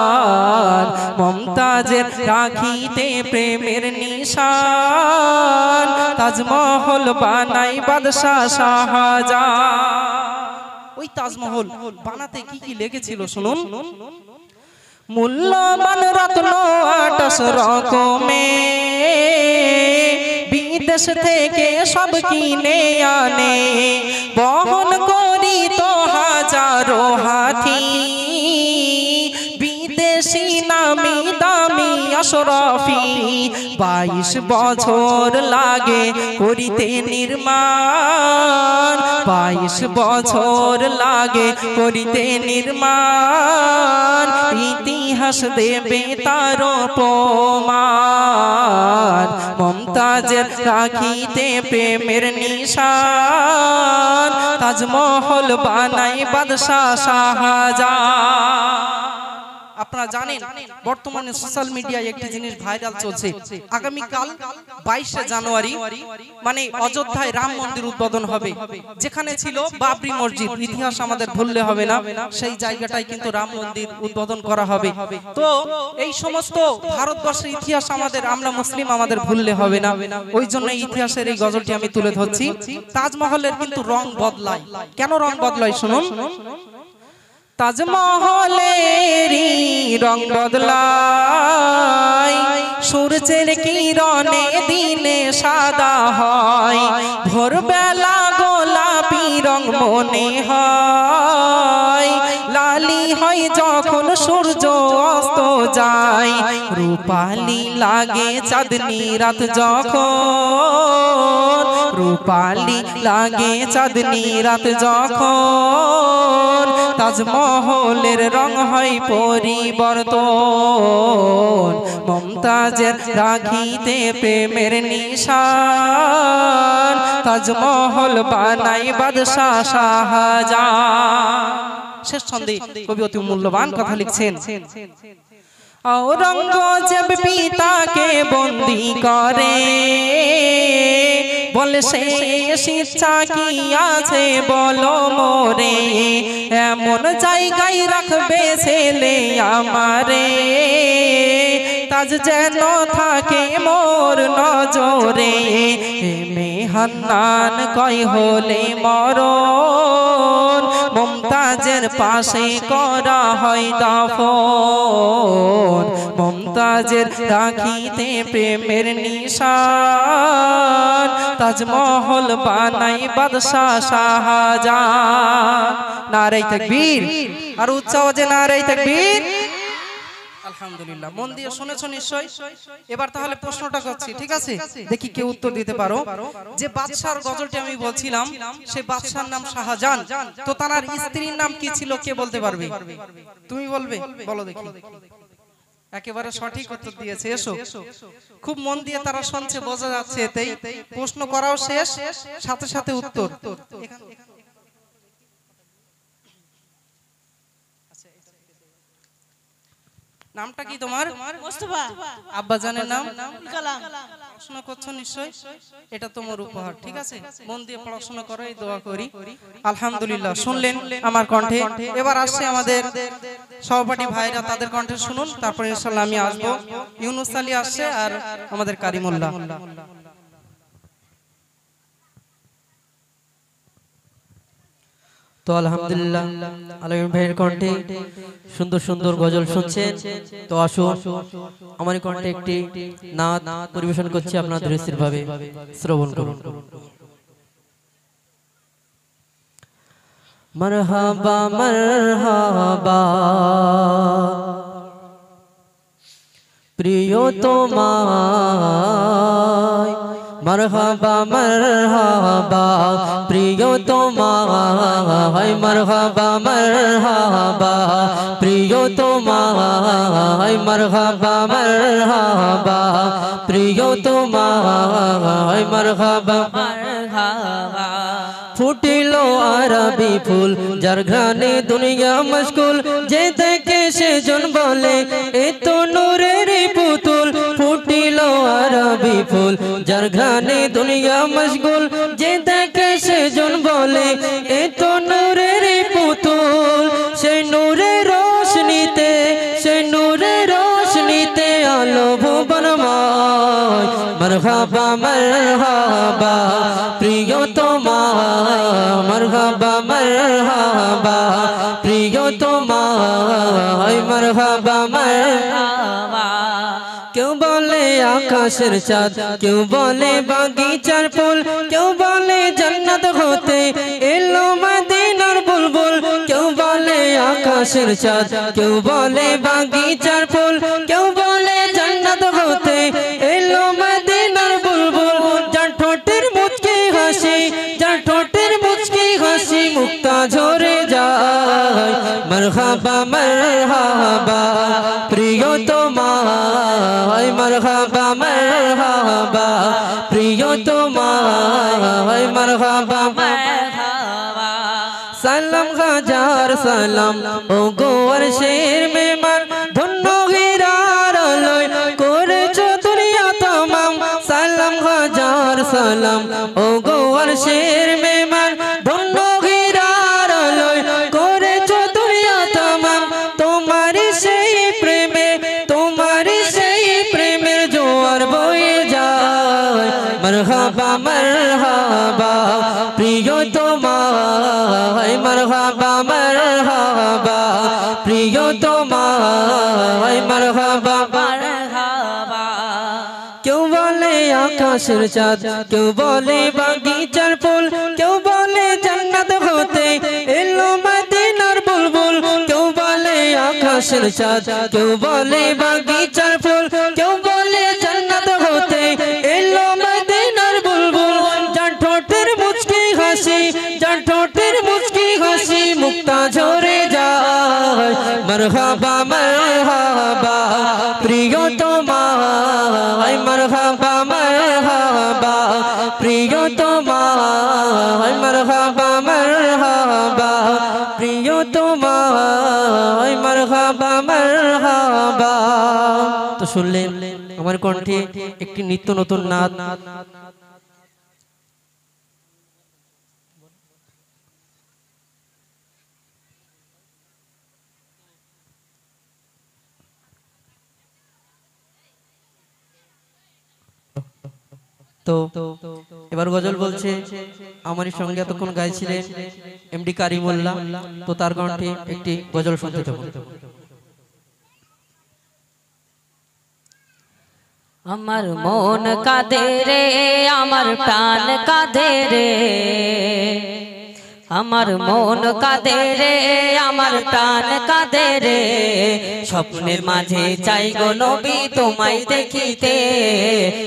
মুমতাজের রাখিতে প্রেমের নিশান তাজমহল বানাই বাদশাহ শাহজাহান ওই তাজমহল বানাতে কি কি লেগেছিল শুনুন মূল্যবান রত্ন 28 রকমে বিদেশ থেকে সব কিনে আনে বহন করি তো হাজারো হাতি বিদেশি নামি দামি আশরাফি 22 বছর লাগে করিতে নির্মাণ 22 বছর লাগে করিতে নির্মাণ ইতিহাস দেবে তার প্রমাণ মুমতাজের রাখিতে প্রেমের নিশান তাজমহল বানাই বাদশাহ শাহজাহান আপনারা জানেন বর্তমানে সোশ্যাল মিডিয়ায় একটি জিনিস ভাইরাল চলছে আগামী কাল 22 জানুয়ারি মানে অযোধ্যায় রাম মন্দির উদ্বোধন হবে যেখানে ছিল বাবরি মসজিদ ইতিহাস আমাদের ভুললে হবে না সেই জায়গাটায় কিন্তু রাম মন্দির উদ্বোধন করা হবে তো এই সমস্ত ভারতবর্ষের ইতিহাস আমাদের আমরা মুসলিম আমাদের ভুললে হবে না ওই জন্য ইতিহাসের এই গজলটি আমি তুলে ধরছি তাজমহলের কিন্তু রং বদলায় কেন রং বদলায় শুনুন তাজমহলেরই রং বদলায় সূর্যের কিরণে দিনে সাদা হয় ভোরবেলা গোলাপি রং মনে হয় লালি হয় যখন সূর্য অস্ত যায় রূপালি লাগে চাঁদনি রাত যখন রূপালি লাগে চাঁদনি রাত যখন তাজমহলের রং হয় পরিবর্তন মুমতাজের রাখিতে প্রেমের নিশান তাজমহল বানাই বাদশাহ শাহজাহান শেষ ছন্দে কবি অতি মূল্যবান কথা লিখছেন औरंगजेब पिता के बंदी करे बोले शेष इच्छा की आछे बोलो मोरे एमन जायगाय राखबे छेले आमारे ताज जेन थाके मोर नजरे मेहनान कय होले मरन मुमताजेर पाशे करा हय दाफन मुमताजेर राखिते प्रेमेर निशान ताजमहल बानाई बादशाह शाहजाहान नारे तकबीर और उच्च आवाजे नारे तकबीर আলহামদুলিল্লাহ মন দিয়ে শুনেছো নিশ্চয় এবার তাহলে প্রশ্নটা করছি ঠিক আছে দেখি কে উত্তর দিতে পারো যে বাদশার গজলটি আমি বলছিলাম সেই বাদশার নাম শাহজাহান তো তার স্ত্রীর নাম কি ছিল কে বলতে পারবে তুমি বলবে বলো দেখি একেবারে সঠিক উত্তর দিয়েছে এসো খুব মন দিয়ে তারা শুনছে বোঝা যাচ্ছে এতেই প্রশ্ন করাও শেষ সাথে সাথে উত্তর নামটা কি তোমার মুস্তাফা আব্বাজানের নাম কালাম পড়াশোনা করছো নিশ্চয় এটা তোমার উপহার ঠিক আছে মন দিয়ে পড়াশোনা করো এই দোয়া করি আলহামদুলিল্লাহ শুনলেন আমার কণ্ঠে এবার আসছে আমাদের সহপাঠী ভাইরা তাদের কণ্ঠে শুনুন তারপর ইনশাআল্লাহ আমি আসব ইউনুস আলী আসছে আর আমাদের কারিমুল্লাহ তো আলহামদুলিল্লাহ আলামিন ভাইয়ের কণ্ঠে সুন্দর সুন্দর গজল শুনছেন। তো আসুন আমার কণ্ঠে একটি নাত পরিবেশন করছি, আপনারা ধীরস্থিরভাবে শ্রবণ করুন। মারহাবা মারহাবা প্রিয়তমায়, মারহাবা মারহাবা প্রিয়তমায়, মারহাবা মারহাবা প্রিয়তমায়, মারহাবা মারহাবা প্রিয়তমায়, মারহাবা মারহাবা। ফুটিল আরবি ফুল যার ঘ্রাণে দুনিয়া মশগুল, যে দেখে সেজন বলে এ তো নূরের পুতুল। ফুটিল আরবি ফুল যার ঘ্রাণে দুনিয়া মশগুল, যে দেখে সেজন বলে এ তো নূরের পুতুল। সেই নূরের রোশনীতে, সেই নূরের রোশনীতে আলো ভুবনময়। মারহাবা মারহাবা প্রিয়তমা, মারহাবা মারহাবা প্রিয়তমা, মারহাবা মারহাবা। কেউ বলে আকাশের চাঁদ, কেউ বলে বাগিচার ফুল, কেউ বলে জান্নাত হতে এলো মদিনার বুলবুল। কেউ বলে আকাশের চাঁদ, কেউ বলে বাগিচার ফুল, কেউ বলে জান্নাত হতে এলো মদিনার বুলবুল। যার ঠোঁটের মুচকি হাসি, যার ঠোঁটের মুচকি হাসি মুক্তা ঝরে যায়। মারহাবা মারহাবা প্রিয়তমা, মারহাবা মারহাবা প্রিয়তমা, মারহাবা মারহাবা। সালাম হাজার সালাম ও গো আরশের মেহমান, ধন্য হীরার আলোয় করেছো দুনিয়া তামাম। সালাম হাজার সালাম ও গো আরশের মেহমান, ধন্য হীরার আলোয় করেছো দুনিয়া তামাম। তোমারই সেই প্রেমে, তোমারই সেই প্রেমের জোয়ার বয়ে যায়। মারহাবা মারহাবা প্রিয়তমা, মারহাবা মারহাবা প্রিয়তমা, মারহাবা মারহাবা। কেউ বলে আকাশের চাঁদ, কেউ বলে বাগিচার ফুল, কেউ বলে জান্নাত হতে এলো মদিনার বুলবুল। কেউ বলে আকাশের চাঁদ, কেউ বলে বাগিচার ফুল, কেউ বলে জান্নাত হতে এলো মদিনার বুলবুল। যার ঠোঁটের মুচকি হাসি, যার ঠোঁটের মুচকি হাসি মুক্তা ঝরে যায়। মারহাবা মারহাবা প্রিয়তমা, মারহাবা মারহাবা প্রিয়তমা, মারহাবা মারহাবা প্রিয়তমা, মারহাবা মারহাবা। তো শুনলেন আমার কণ্ঠে একটি নিত্য নতুন নাত। তো এবার গজল বলছে, আমারই সঙ্গে এতক্ষণ গাইছিলেন এমডি কারিমুল্লাহ। তো তার কণ্ঠে একটি গজল শুনতে দেব। আমার মন কাঁদে রে, আমার প্রাণ কাঁদে রে, আমার মন কাঁদে রে, আমার প্রাণ কাঁদে রে। স্বপ্নের মাঝে চাই গো নবী তোমায় দেখিতে,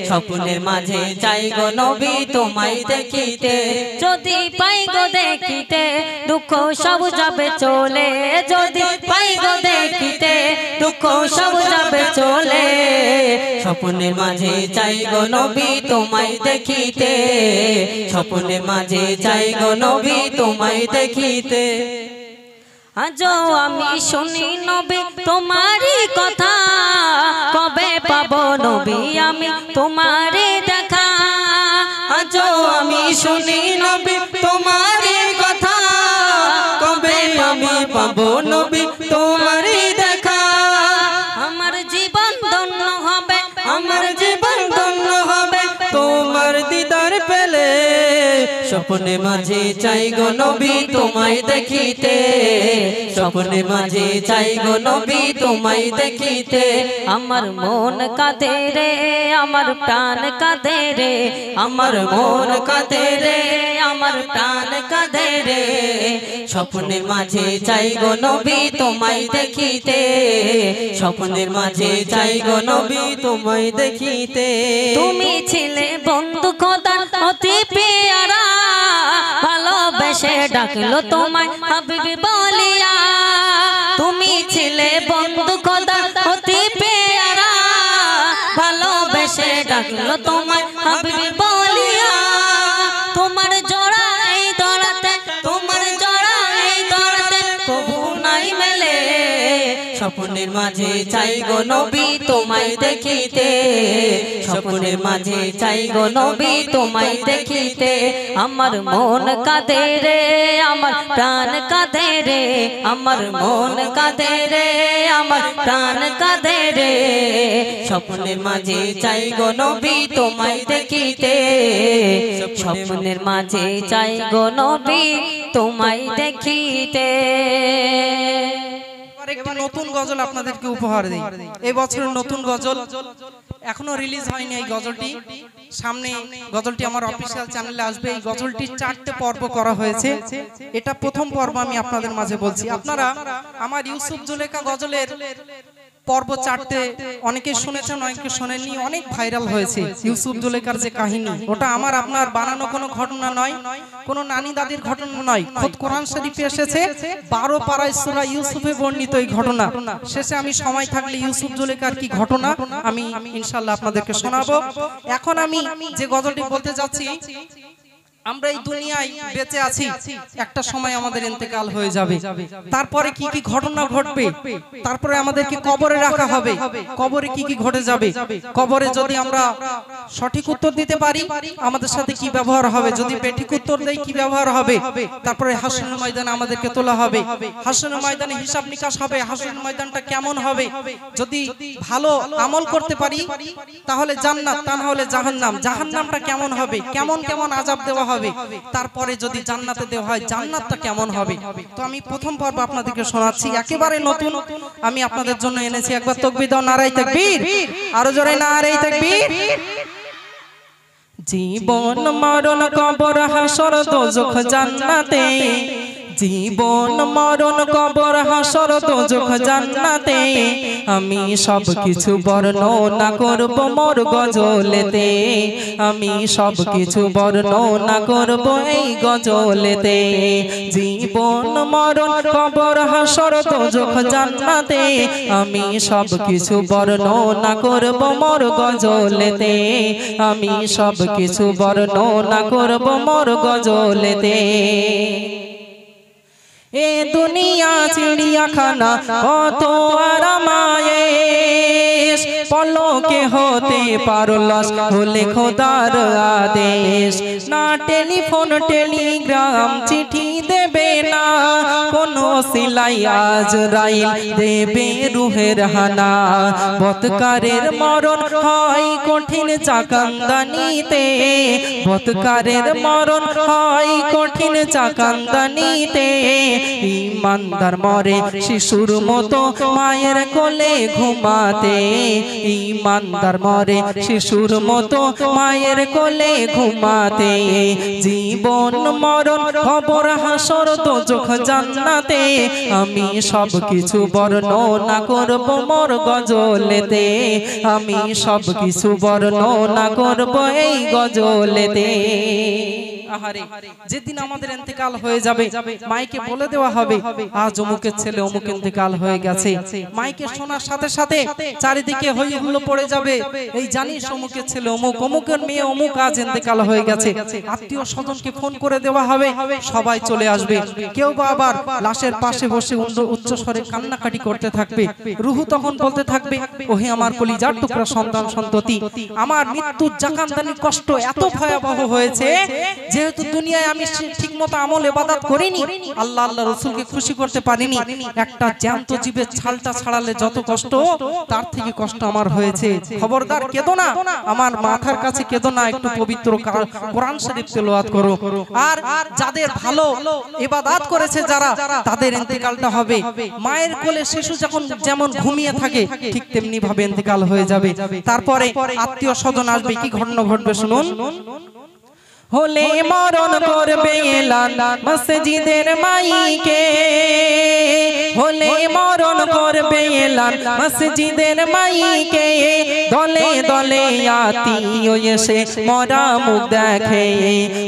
স্বপ্নের মাঝে চাই গো নবী তোমায় দেখিতে। যদি পাই গো দেখিতে দুঃখ সব যাবে চলে, যদি পাই গো দেখিতে দুঃখ সব যাবে চলে। স্বপ্নের মাঝে চাই গো নবী তোমায় দেখিতে, স্বপ্নের মাঝে চাই গো নবী তোমায় দেখিতে। আজও আমি শুনি নবী তোমারই কথা, কবে পাবো নবী আমি তোমারই দেখা। আজও আমি শুনি নবী তোমারই কথা, কবে আমি পাবো নবী তোমারই দেখা। আমার জীবন ধন্য হবে, আমার জীবন ধন্য হবে তোমার দিদার পেলে, স্বপ্নে মাঝে চাই গো নবী তোমায় দেখিতে, স্বপ্নে মাঝে চাই গো নবী তোমায় দেখিতে। আমার মন কাঁদে রে, আমার প্রাণ কাঁদে রে, আমার মন কাঁদে রে, আমার প্রাণ কাঁদে রে, স্বপ্নের মাঝে চাই গো নবী তোমায় দেখিতে, স্বপ্নের মাঝে চাই গো নবী তোমায় দেখিতে। তুমি ছিলে বন্ধু খোদার অতি পেয়ারা, ভালোবেসে ডাকলো তোমায় হাবিবি বলিয়া। তুমি ছিলে বন্ধু খোদার অতি পেয়ারা, ভালোবেসে ডাকলো তোমায় হাবিবি বলিয়া। তোমার জোড়া এই দরাতে, তোমার জোড়া এই দরাতে কবু নাই মেলে, স্বপ্নের মাঝে চাই গো নবী তোমায় দেখিতে, স্বপ্নের মাঝে চাই গো নবী তোমায় দেখিতে। আমার মন কাঁদে রে, আমার প্রাণ কাঁদে রে, আমার মন কাঁদে রে, আমার প্রাণ কাঁদে রে, স্বপ্নের মাঝে চাই গো নবী তোমায় দেখিতে, স্বপ্নের মাঝে চাই গো নবী তোমায় দেখিতে। একটি নতুন গজল আপনাদেরকে উপহার দেই। এই বছরের নতুন গজল এখনো রিলিজ হয়নি। এই গজলটি সামনে, গজলটি আমার অফিসিয়াল চ্যানেলে আসবে। এই গজলটি 4টে পর্ব করা হয়েছে। এটা প্রথম পর্ব আমি আপনাদের মাঝে বলছি। আপনারা আমার ইউসুফ জুলেখা গজলের পর্ব 4টে অনেকে শুনেছেন, অনেকে শোনেননি, অনেক ভাইরাল হয়েছে। ইউসুফ জুলেখার যে কাহিনী, ওটা আমার আপনার বানানো কোনো ঘটনা নয়, কোনো নানি দাদির ঘটনা নয়। খোদ কোরআন শরীফে এসেছে 12 পারায় সূরা ইউসুফে বর্ণিত এই ঘটনা। শেষে আমি সময় থাকলে ইউসুফ জুলেখার কি ঘটনা আমি ইনশাআল্লাহ আপনাদেরকে শোনাবো। এখন আমি যে গজলটি বলতে যাচ্ছি, আমরা এই দুনিয়ায় বেঁচে আছি, একটা সময় আমাদের ইন্তেকাল হয়ে যাবে। তারপরে কি কি ঘটনা ঘটবে, তারপরে আমাদেরকে কবরে রাখা হবে, কবরে কি কি ঘটে যাবে, কবরে যদি আমরা সঠিক উত্তর দিতে পারি আমাদের সাথে কি ব্যবহার হবে, যদি বেঠিক উত্তর দেই কি ব্যবহার হবে, তারপরে হাসরের ময়দানে আমাদেরকে তোলা হবে, হাসরের ময়দানে হিসাব নিকাশ হবে, হাসরের ময়দানটা কেমন হবে, যদি ভালো আমল করতে পারি তাহলে জান্নাত, তা না হলে জাহান্নাম, জাহান্নামটা কেমন হবে, কেমন কেমন আযাব দেওয়া হবে, তারপরে যদি জান্নাতে দেওয়া হয় জান্নাতটা কেমন হবে। তো আমি প্রথম পর্ব আপনাদেরকে শোনাচ্ছি, একেবারে নতুন আমি আপনাদের জন্য এনেছি। একবার তাকবীর দাও, নারায়ে তাকবীর, আরো জোরে নারায়ে তাকবীর। জীবন মরণ কবর হাসর দোজখ জান্নাতে, জীবন মরণ কবর হাসর দোজখ জান্নাতে, আমি সব কিছু বর্ণনা করব মোর গজলেতে, আমি সব কিছু বর্ণনা করব এই গজলেতে। জীবন মরণ কবর হাসর দোজখ জান্নাতে, আমি সব কিছু বর্ণনা করব মোর গজলেতে, আমি সব কিছু বর্ণনা করব মোর গজলেতে। এ দুনিয়া চিড়িয়াখানা কত আরামায়েশ, পলকে হতে পারলাস হলে খোদার আদেশ। না টেলিফোন টেলিগ্রাম চিঠি দেবে না, কোনো সিলাই আজরাইল দেবে রুহের হানা। বৎকারের মরণ হয় কঠিন চাকান্দানিতে, বৎকারের মরণ হয় কঠিন চাকান্দানিতে। ইমানদার মরে শিশুর মতো মায়ের কোলে ঘুমাতে, ইমানদার মরে শিশুর মতো মায়ের কোলে ঘুমাতে। জীবন মরণ কবর হাসর দোজখ জান্নাতে, আমি সব কিছু বর্ণনা করব মোর গজলেতে, আমি সব কিছু বর্ণনা করব এই গজলেতে। যেদিন আমাদের ইন্তেকাল হয়ে যাবে মাইকে বলে দেওয়া হবে আজ অমুকের ছেলে অমুক ইন্তেকাল হয়ে গেছে। মাইকে শোনার সাথে সাথে চারিদিকে হই হুল্লো পড়ে যাবে, এই জানিস অমুকের ছেলে অমুক, অমুকের মেয়ে অমুক আজ ইন্তেকাল হয়ে গেছে। আত্মীয় স্বজনকে ফোন করে দেওয়া হবে, সবাই চলে আসবে। কেউ বা আবার লাশের পাশে বসে উচ্চ স্বরে কান্নাকাটি করতে থাকবে। রুহু তখন বলতে থাকবে, ওহে আমার কলিজার টুকরা সন্তান সন্ততি, আমার মৃত্যুর জাকান্দানির কষ্ট এত ভয়াবহ হয়েছে যে যেহেতু দুনিয়ায় আমি ঠিকমতো আমল ইবাদত করিনি, আল্লাহ আল্লাহ রাসূলকে খুশি করতে পারিনি, একটা জ্যান্ত জীবের ছালটা ছাড়ালে যত কষ্ট তার থেকে কষ্ট আমার হয়েছে। খবরদার কেঁদো না, আমার মাথার কাছে কেঁদো না, একটু পবিত্র কোরআন শরীফ তেলাওয়াত করো। আর যাদের ভালো ইবাদত করেছে যারা, তাদের ইন্তেকালটা হবে মায়ের কোলে শিশু যখন যেমন ঘুমিয়ে থাকে ঠিক তেমনি ভাবে ইন্তেকাল হয়ে যাবে। তারপরে আত্মীয় স্বজন আসবে, কি ঘটনা ঘটবে শুনুন। হলে মরণ করবে এলান মসজিদের মাইকে, হলে মরণ করবে এলান মসজিদের মাইকে, দলে দলে আত্মীয় এসে মরা মুখ দেখে,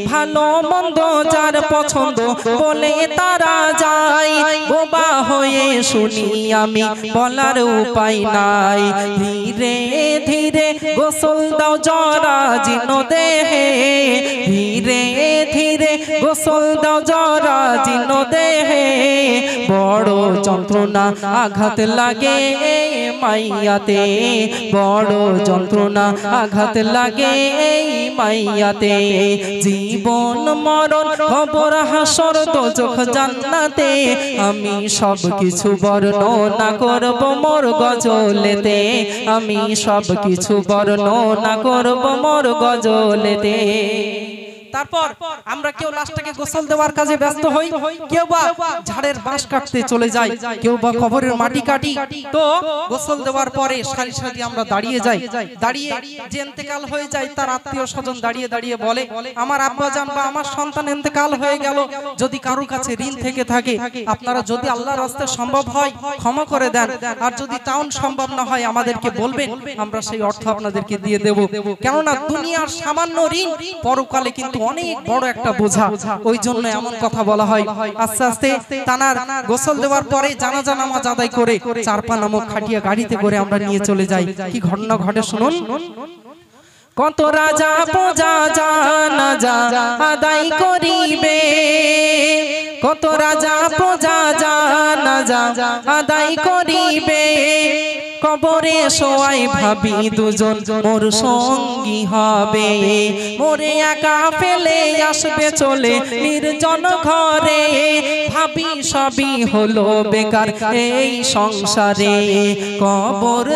ভালো মন্দ যার পছন্দ বলে তারা যায়, বোবা হয়ে শুনি আমি বলার উপায় নাই, ধীরে ধীরে গোসল দাও জরা জীর্ণ দেহে, ধীরে ধীরে গোসল দাও জরা জীর্ণ দেহে, বড় যন্ত্রণা আঘাত লাগে মাইয়াতে, বড় যন্ত্রণা আঘাত লাগে মাইয়াতে, জীবন মরণ কবর হাসর দোজখ জান্নাতে, আমি সব কিছু বর্ণনা করব মোর গজলেতে, আমি সব কিছু বর্ণনা করব মোর গজলেতে। তারপর আমরা কেউ লাশটাকে গোসল দেওয়ার কাজে ব্যস্ত হই, কেউ বা ঝাড়ের বাঁশ কাটতে চলে যায়, কেউ বা কবরের মাটি কাটি। তো গোসল দেওয়ার পরে সারি সারি আমরা দাঁড়িয়ে যাই, দাঁড়িয়ে যে ইন্তেকাল হয়ে যায় তার আত্মীয় স্বজন দাঁড়িয়ে দাঁড়িয়ে বলে, আমার আব্বাজান বা আমার সন্তান ইন্তেকাল হয়ে গেল, যদি কারোর কাছে ঋণ থেকে থাকে আপনারা যদি আল্লাহর রাস্তায় সম্ভব হয় ক্ষমা করে দেন, আর যদি তাও সম্ভব না হয় আমাদেরকে বলবেন, আমরা সেই অর্থ আপনাদেরকে দিয়ে দেব। কেননা দুনিয়ার সামান্য ঋণ পরকালে কিন্তু অনেক বড় একটা বোঝা, ওই জন্য এমন কথা বলা হয়। আস্তে আস্তে তানার গোসল দেওয়ার পরে জানাজা নামাজ আদায় করে চারপা নামক খাটিয়া গাড়িতে করে আমরা নিয়ে চলে যাই। কি ঘটনা ঘটে শুনুন। কত রাজা প্রজা জানাজা আদায় করিবে, কত রাজা প্রজা জানাজা আদায় করিবে, কবরে শোয়াই ভাবি দুজন মোর সঙ্গী হবে, মোরে একা ফেলে আসবে চলে নির্জন ঘরে, ভাবি সবই হলো বেকার এই সংসারে, কবর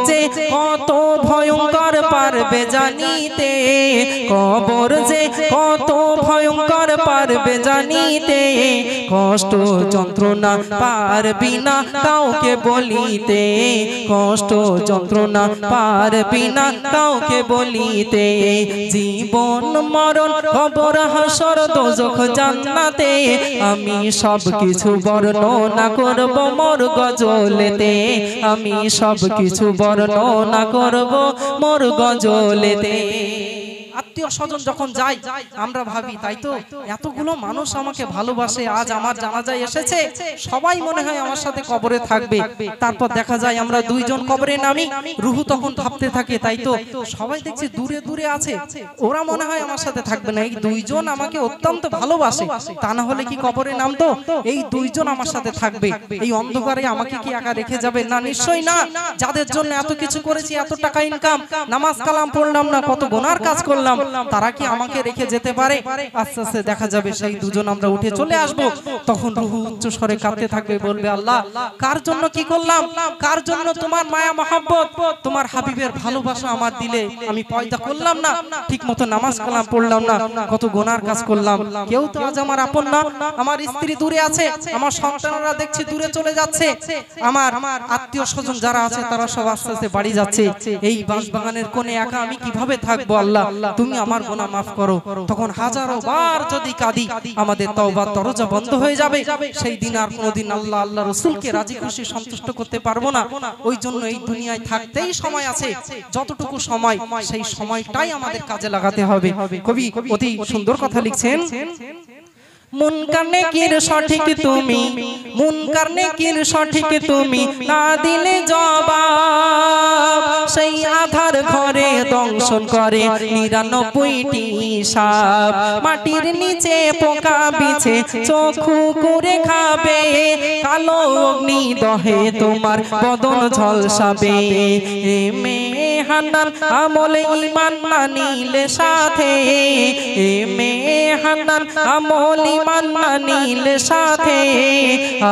যে কত ভয়ঙ্কর পারবে জানিতে, কবর যে কত ভয়ঙ্কর পারবে জানিতে, কষ্ট যন্ত্রণা পারবি না কাউকে বলিতে, কষ্ট যন্ত্রণা পারবি না কাউকে বলিতে, জীবন মরণ কবর হাসর দোজখ জান্নাতে, আমি সব কিছু বর্ণনা করব মোর গজলেতে, আমি সব কিছু বর্ণনা করব মোর গজলেতে। আত্মীয় স্বজন যখন যায় আমরা ভাবি তাই তো এতগুলো মানুষ আমাকে ভালোবাসে, আজ আমার জানাজায় এসেছে, সবাই মনে হয় আমার সাথে কবরে থাকবে। তারপর দেখা যায় আমরা দুইজন কবরে নামি, রুহু তখন ভাবতে থাকে তাই তো সবাই দেখছি দূরে দূরে আছে, ওরা মনে হয় আমার সাথে থাকবে না, এই দুইজন আমাকে অত্যন্ত ভালোবাসে, তা না হলে কি কবরে নামতো, এই দুইজন আমার সাথে থাকবে, এই অন্ধকারে আমাকে কি একা রেখে যাবে? না, নিশ্চয়ই না। যাদের জন্য এত কিছু করেছি, এত টাকা ইনকাম, নামাজ কালাম পড়লাম না, কত গুনার কাজ করলাম, তারা কি আমাকে রেখে যেতে পারে? আস্তে আস্তে দেখা যাবে সেই দুজন আমরা উঠে চলে আসব, তখন রূহু উচ্চ স্বরে কাঁদতে থাকবে, বলবে আল্লাহ কার জন্য কি করলাম, কার জন্য তোমার মায়া মহব্বত তোমার হাবিবের ভালোবাসা আমার দিলে আমি পয়দা করলাম না, ঠিক মতো নামাজ কালাম পড়লাম না, কত গুনার কাজ করলাম, কেউ তো আজ আমার আপন না, আমার স্ত্রী দূরে আছে, আমার সন্তানরা দেখছি দূরে চলে যাচ্ছে, আমার আত্মীয় স্বজন যারা আছে তারা সব আস্তে আস্তে বাড়ি যাচ্ছে, এই বাঁশবাগানের কোণে একা আমি কিভাবে থাকবো? আল্লাহ তুমি আমার গুনাহ মাফ করো। তখন হাজারো বার যদি কাঁদি আমাদের তওবার দরজা বন্ধ হয়ে যাবে, সেই দিন আর কোনোদিন আল্লাহ আল্লাহ রাসূলকে রাজি খুশি সন্তুষ্ট করতে পারবো না। ওই জন্য এই দুনিয়ায় থাকতেই সময় আছে, যতটুকু সময় সেই সময়টাই আমাদের কাজে লাগাতে হবে। কবি অতি সুন্দর কথা লিখছেন, মুনকার নেকির সঠিক তুমি, মুনকার নেকির সঠিক তুমি না দিলে জবাব, সেই আধার ঘরে দংশন করে ৯৯টি সাপ, মাটির নিচে পোকা বিছে চক্ষু করে খাবে, কালো অগ্নি দহে তোমার বদন ঝলসাবে, হান্নান আমল ঈমান না নিলে সাথে হান্নান আমল ঈমান না নিলে সাথে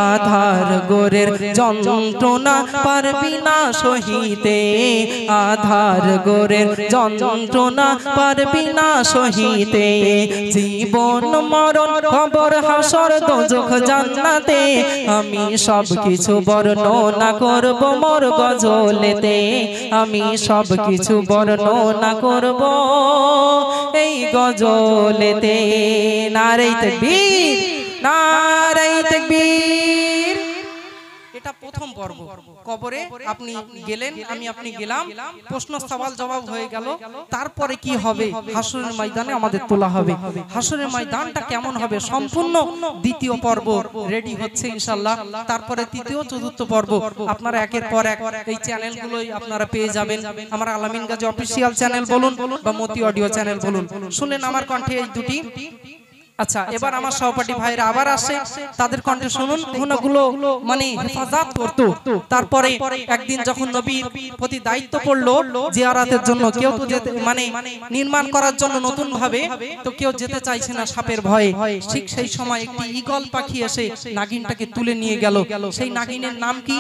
আধার গোরের যন্ত্রণা পারবি না সহিতে আধার গোরের যন্ত্রণা পারবি না সহিতে জীবন মরণ কবর হাসর দোজখ জান্নাতে আমি সব কিছু বর্ণনা করব মোর গজলেতে আমি সব কিছু বর্ণনা করব এই গজলেতে নারে তাকবীর নারে তাকবীর। এটা প্রথম পর্ব। কবরে আপনি গেলেন, আপনি গেলাম, প্রশ্ন সওয়াল জবাব হয়ে গেল। তারপরে কি হবে? হাসরের ময়দানে আমাদের তোলা হবে। হাসরের ময়দানটা কেমন হবে সম্পূর্ণ দ্বিতীয় পর্ব রেডি হচ্ছে ইনশাআল্লাহ। তারপরে তৃতীয় চতুর্থ পর্ব আপনারা একের পর এক এই চ্যানেলগুলোই আপনারা পেয়ে যাবেন। আমার আলামিন গাজী অফিসিয়াল চ্যানেল বলুন বা মতি অডিও চ্যানেল বলুন, শুনেন আমার কণ্ঠে এই দুটি। আচ্ছা, এবার আমার সহপাঠী ভাইরা আবার আসে, তাদের কণ্ঠে শুনুন। গুণাগুলো মানে হেফাজত করতো। তারপরে একদিন যখন নবীর প্রতি দায়িত্ব পড়লো জিয়ারাতের জন্য, কেউ তো যেতে মানে নির্মাণ করার জন্য নতুন ভাবে, তো কেউ যেতে চাইছে না সাপের ভয়ে। ঠিক সেই সময় একটি ঈগল পাখি এসে নাগিনটাকে তুলে নিয়ে গেল। সেই নাগিনের নাম কি,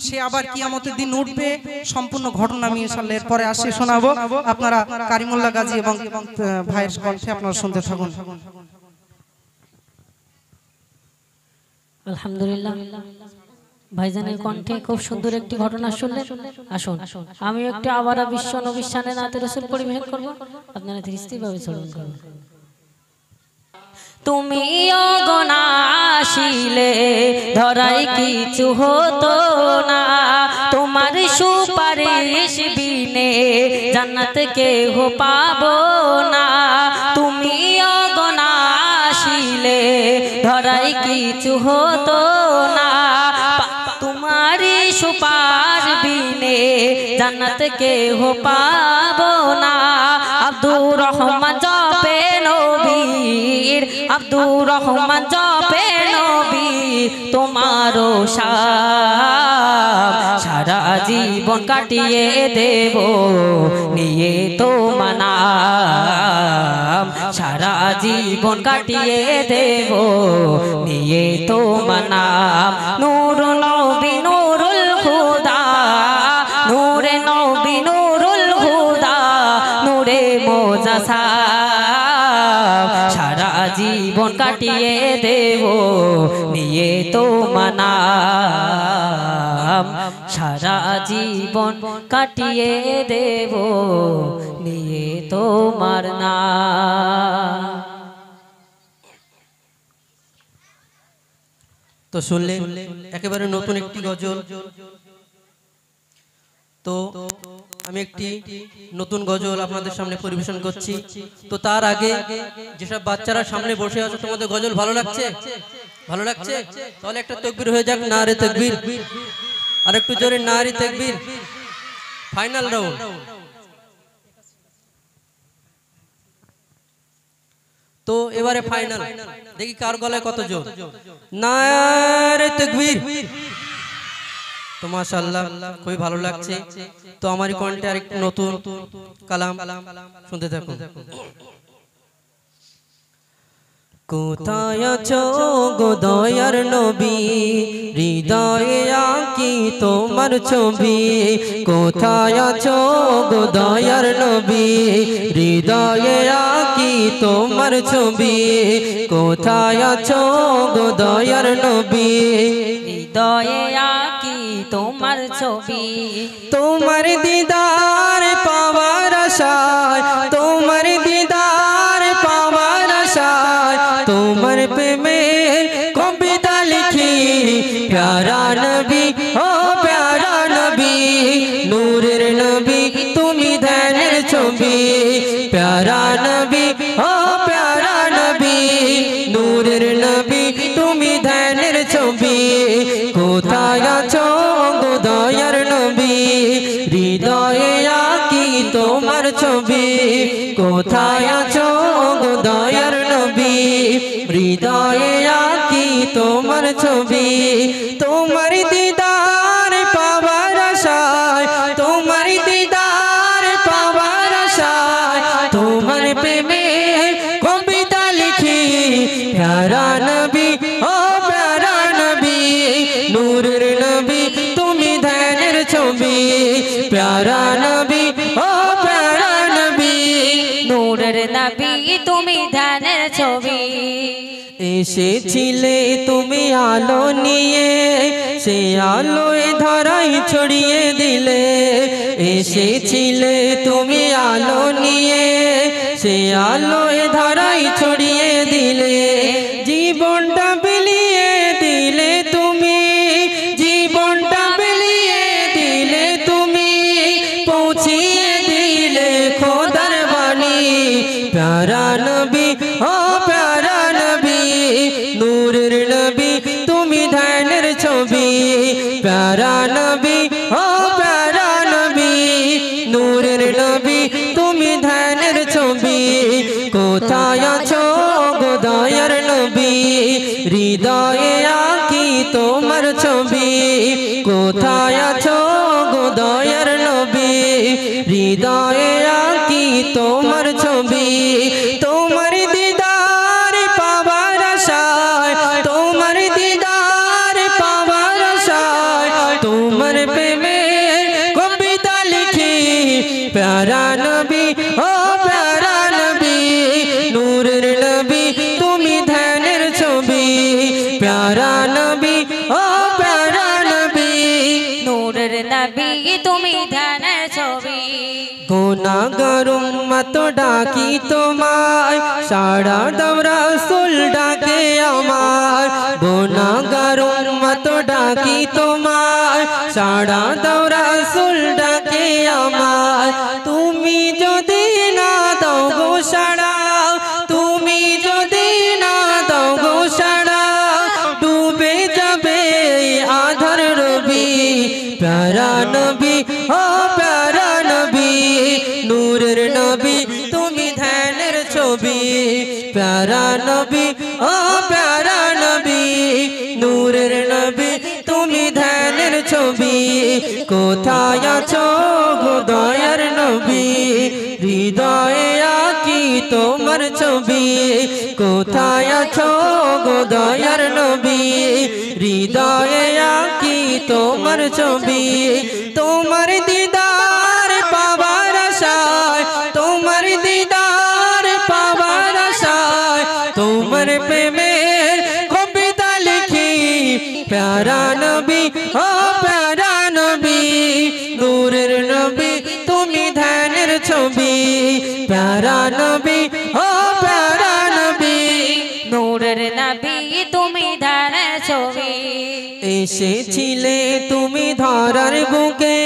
সে আবার কিয়ামতের দিন উঠবে, সম্পূর্ণ ঘটনা আমি ইনশাআল্লাহ এরপরে আসে শোনাবো। আপনারা কারিমুল্লাহ গাজী এবং ভাইয়ের কণ্ঠে আপনারা শুনতে থাকুন। আলহামদুলিল্লাহ, ভাইজানের কণ্ঠে খুব সুন্দর একটি ঘটনা শুনলেন। আসুন আমি একটি আবার বিশ্ব নবী শানে নাতে রাসূল পরিবেশন করব, আপনারা ধীরস্থিরভাবে শ্রবণ করুন। তুমি অগণা আসিলে ধরাই কিছু হতো না, তোমার সুপারিশ বিনে জান্নাত কেহ পাবো না। তুমি অগণা আসিলে ধরাই কিছু হতো না, তোমারি সুপারিশ বিনে জান্নাত কেহ পাবো না। আব্দুর রহমান জপে নবীর, আব্দুর রহমান জপে নবীর, তোমারও সারা জীবন কাটিয়ে দেব নিয়ে তোমার নাম, সারা জীবন কাটিয়ে দেব নিয়ে তোমার নাম। নূর নবী নূরুল খুদা, নূরে নবী নূরুল খুদা, নূরে মোজাসাম, সারা জীবন কাটিয়ে দেব নিয়ে তোমার নাম, সারা জীবন কাটিয়ে দেব নিয়ে তোমার নাম। তো শুনলে একেবারে নতুন একটি গজল। তো আমি একটি নতুন গজল আপনাদের সামনে পরিবেশন করছি। তো তার আগে যেসব বাচ্চারা সামনে বসে আছে, তোমাদের গজল ভালো লাগছে? ভালো লাগছে? তাহলে একটা তাকবীর হয়ে যাক, নারে তাকবীর। আর একটু জোরে নারে তাকবীর। Final round. তো এবারে ফাইনাল, দেখি কার গলায় কত জোর। নারে তাকবীর। তো মাশাআল্লাহ, খুবই ভালো লাগছে। তো আমারই কণ্ঠে আরেকটু নতুন কালাম শুনতে থাকুন। কোথায় আছো গো দয়ার নবী, হৃদয়ে আঁকি তোমার ছবি। কোথায় আছো গো দয়ার নবী, হৃদয়ে আঁকি তোমার ছবি। কোথায় আছো গো দয়ার নবী, হৃদয়ে আঁকি তোমার ছবি। তোমার দিদার পাওয়ার আশায়, তোমার দিদার পাওয়ার আশায়, তোমার প্রেমের কবিতা লিখি। প্যারা নবী ও প্যারা নবী, নূরের নবী তুমি ধ্যানের ছবি। প্যারা নবী ও প্যারা নবী, নূরের নবী তুমি ধ্যানের ছবি। কোথায় আছো গো দয়ার নবী, হৃদয়ে আঁকি তোমার ছবি। কোথায় আছো গো দয়ার নবী, হৃদয়ে আঁকি তোমার ছবি। তোমার দিদার পাওয়ার আশায়, তোমার দিদার নূরের নবী তুমি ধ্যানের ছবি এসেছিলে তুমি আলো নিয়ে সে আলোয় ধরাই ছড়িয়ে দিলে এসেছিলে তুমি আলো নিয়ে সে আলোয় ধরাই ছড়িয়ে দিলে জীবনটা বিলিয়ে দিলে তুমি জীবনটা বিলিয়ে দিলে তুমি পৌঁছিয়ে দিলে খোদার বাণী প্যারা নবী ও প্যারা নবী নূরের নবী তুমি ধ্যানের ছবি প্যারা নবী ও প্যারা নবী নূরের নবী তুমি ধ্যানের ছবি কোথায় আছো গো দয়ার নবী হৃদয়ে আঁকি তোমার ছবি কোথায় আছো গো দয়ার নবী হৃদয়ে আঁকি তোমার ছবি তোমার দিদার পাওয়ার আশায় তোমার দিদার পাওয়ার আশায় তোমার প্রেমের কবিতা লিখি প্যারা নবী ও প্যারা নবী নূরের নবী তুমি ধ্যানের ছবি প্যারা নবী ও প্যারা নবী নূরের নবী তুমি ধ্যানের ছবি গুনাহগার উম্মত ডাকি তোমায় সারা দাও রাসূল ডাকে আমার গুনাহগার উম্মত ডাকি তোমায় সারা দাও রাসূল ডাকে আমার তুমি যদি না দাও গো সাড়া তুমি যদি না দাও গো সাড়া ডুবে যাবে আধার রবি প্যারা নবী ও প্যারা নবী নূরের নবী তুমি ধ্যানের ছবি প্যারা নবী ও প্যারা নবী নূরের নবী তুমি ধ্যানের ছবি কোথায় আছো গো দয়ার নবী হৃদয়ে আঁকি তোমার ছবি কোথায় আছো গো দয়ার নবী হৃদয়ে আঁকি তোমার ছবি তোমার দিদার পাওয়ার আশায় তোমার দিদার পাওয়ার আশায় তোমার প্রেমের কবিতা লিখি প্যারা নবী ও প্যারা নবী নূরের নবী তুমি ধ্যানের ছবি প্যারা নবী ও প্যারা নবী নূরের নবী তুমি ধ্যানের ছবি এসেছিলে তুমি ধরার বুকে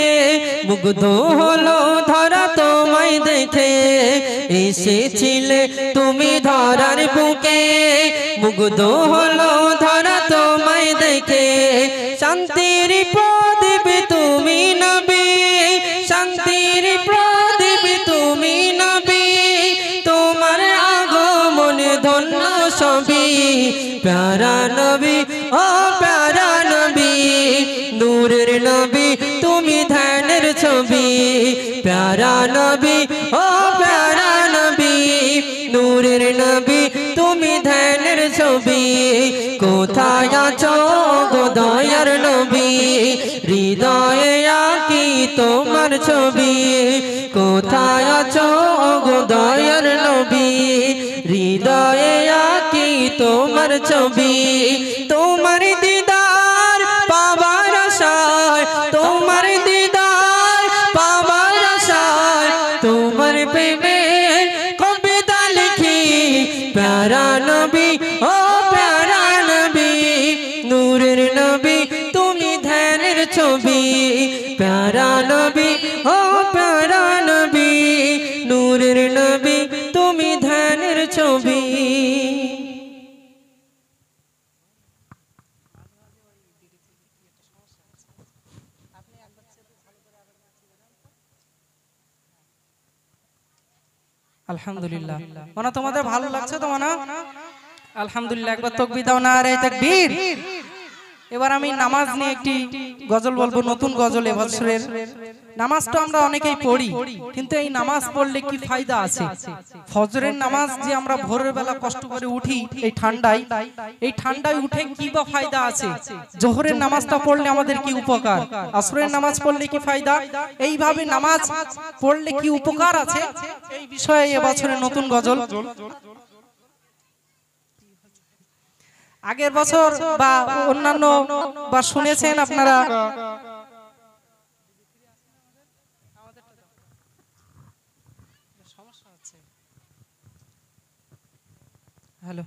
মুগ্ধ হলো ধরা তোমায় দেখে এসেছিলে তুমি ধরার বুকে মুগ্ধ হলো ধরা তোমায় দেখে শান্তির প্রদীপ তুমি নবী শান্তির প্রদীপ তুমি নবী তোমার আগমন ধন্য সবই প্যারা নবী ও প্যারা নবী নূরের নবী তুমি ধ্যানের ছবি প্যারা নবী ও প্যারা নবী নূরের নবী তুমি ধ্যানের ছবি কোথায় আছো গো দয়ার নবী হৃদয়ে আঁকি তোমার ছবি কোথায় আছো গো দয়ার নবী হৃদয়ে আঁকি তোমার ছবি তোমার দিদার পাওয়ার আশায় তোমার দিদার পাওয়ার আশায় তোমার প্রেমের কবিতা লিখি প্যারা নবী ও প্যারা নবী নূরের নবী তুমি ধ্যানের ছবি প্যারা নবী ও প্যারা নবী নূরের নবী তুমি ধ্যানের ছবি আলহামদুলিল্লাহ মানা তোমাদের ভালো লাগছে তো মানা আলহামদুলিল্লাহ একবার তাকবীর দাও নারে তাকবীর এবার আমি নামাজ নিয়ে একটি গজল বলবো, নতুন গজল এবছরের। নামাজটা আমরা অনেকেই পড়ি, কিন্তু এই নামাজ পড়লে কি ফায়দা আছে? ফজরের নামাজ যে আমরা ভোরের বেলা কষ্ট করে উঠি এই ঠান্ডায় উঠে কি বা ফায়দা আছে? জোহরের নামাজটা পড়লে আমাদের কি উপকার? আসরের নামাজ পড়লে কি ফায়দা? এইভাবে নামাজ পড়লে কি উপকার আছে, এই বিষয়ে এবছরের নতুন গজল। আগের বছর বা অন্যান্য বা শুনেছেন আপনারা, হ্যালো,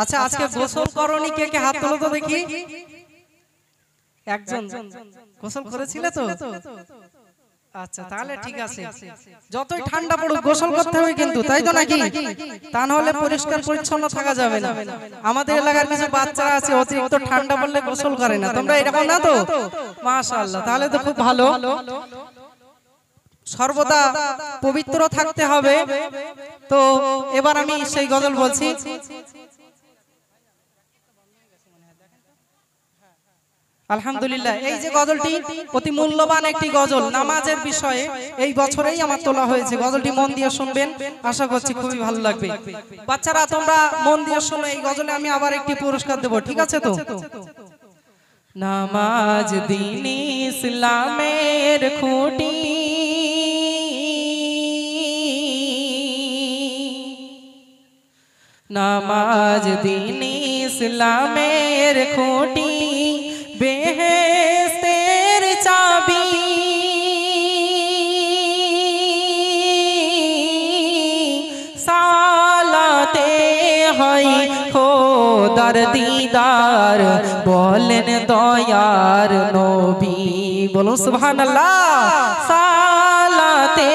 আচ্ছা আজকে গোসল করনি, কে কে হাত তোলো তো দেখি। একজন গোসল করেছিলে তো? আচ্ছা তাহলে ঠিক আছে, যতই ঠান্ডা পড়ুক গোসল করতে হবে কিন্তু, তাই তো নাকি? তা নাহলে পরিষ্কার পরিচ্ছন্ন থাকা যাবে না। আমাদের এলাকার কিছু বাচ্চারা আছে অতিরিক্ত ঠান্ডা পড়লে গোসল করে না, তোমরা এরকম না তো? মাশাআল্লাহ, তাহলে তো খুব ভালো। সর্বদা পবিত্র থাকতে হবে। তো এবার আমি সেই গজল বলছি। আলহামদুলিল্লাহ, এই যে গজলটি অতি মূল্যবান একটি গজল নামাজের বিষয়ে, এই বছরেই আমার তোলা হয়েছে। গজলটি মন দিয়ে শুনবেন, আশা করছি খুবই ভালো লাগবে। বাচ্চারা তোমরা মন দিয়ে শোনো, এই গজলে আমি আবার একটি পুরস্কার দেব, ঠিক আছে তো? নামাজ দ্বীন ইসলামের খুঁটি, নামাজ দ্বীন ইসলামের খুঁটি, বেহেশতের চাবি, সালাতে হয় খোদার দিদার, বলেন দয়ার নবী, বলুন সুবহানাল্লাহ। সালাতে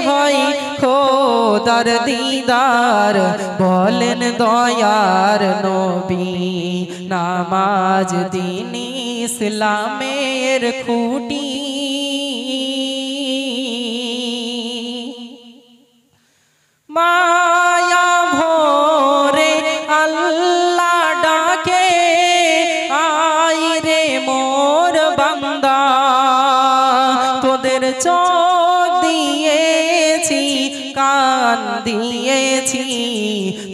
হয় খোদার দিদার, বলেন দয়ার নবী, নামাজ দ্বীন ইসলামের খুঁটি। মায়া ভোরে আল্লাহ ডাকে, আই রে মোর বান্দা, তোদের চোখ দিয়েছি, কান দিয়েছি,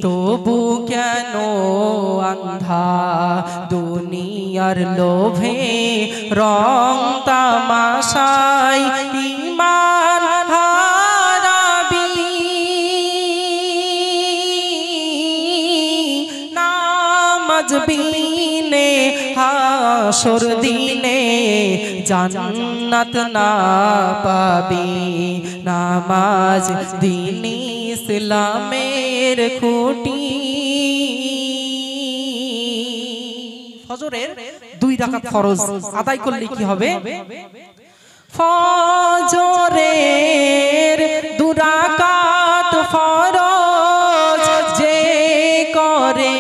তবু কেন আন্ধা? দুনিয়ার লোভে রং তামাশায় ঈমান হারাবি, নামাজ বিনে হাসর দিনে জান্নাত না পাবি, নামাজ দ্বীন ইসলামের খুঁটি। ফজরের 2 রাকাত ফরজ আদায় করলে কি হবে? ফজরের 2 রাকাত ফরজ যে করে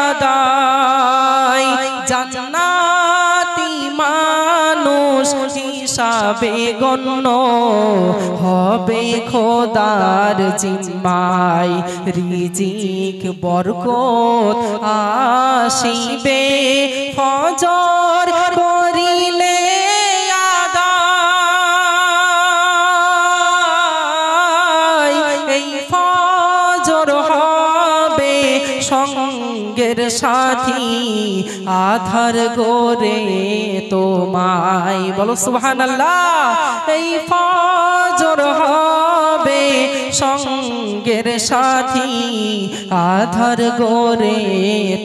আদায়, জান্নাতি মানুষ হিসাবে গণ্য হবে খোদার জিম্মায়, রিজিক বরকত আসিবে ফজর করিলে আদায়, এই ফজর হবে সঙ্গের সাথী, আধার গোরে তোমায়, বলো সুবহানাল্লাহ। এই ফজর হবে সঙ্গের সাথী, আধার গোরে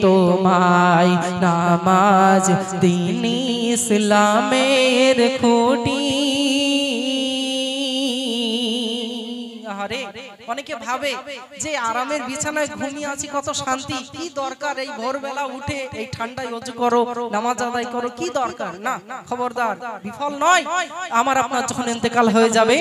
তোমায়, নামাজ দ্বীন ইসলামের খুঁটি। অনেকে ভাবে যে আরামের বিছানায় ঘুমিয়ে আছি কত শান্তি, কি দরকার এই ভোরবেলা উঠে এই ঠান্ডায় ওযু করো, নামাজ আদায় করো, কি দরকার? না, খবরদার, বিফল নয়। আমার আপনার যখন ইন্তেকাল হয়ে যাবে,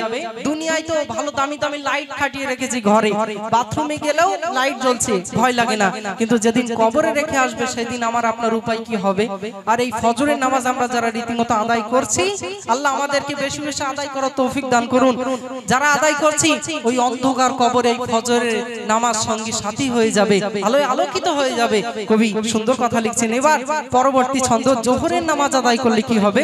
দুনিয়ায় তো ভালো দামি দামি লাইট খাটিয়ে রেখেছি ঘরে, বাথরুমে গেলেও লাইট জ্বলছে, ভয় লাগে না, কিন্তু যেদিন কবরে রেখে আসবে সেদিন আমার আপনার উপায় কি হবে? আর এই ফজরের নামাজ আমরা যারা রীতিমতো আদায় করছি, আল্লাহ আমাদেরকে বেশি বেশি আদায় করার তৌফিক দান করুন। যারা আদায় করছি ওই ওই অন্ধকার কবরে ফজরের নামাজ সঙ্গী সাথী হয়ে যাবে, আলোয় আলোকিত হয়ে যাবে। কবি সুন্দর কথা লিখছেন। এবার পরবর্তী ছন্দ, জোহরের নামাজ আদায় করলে কি হবে?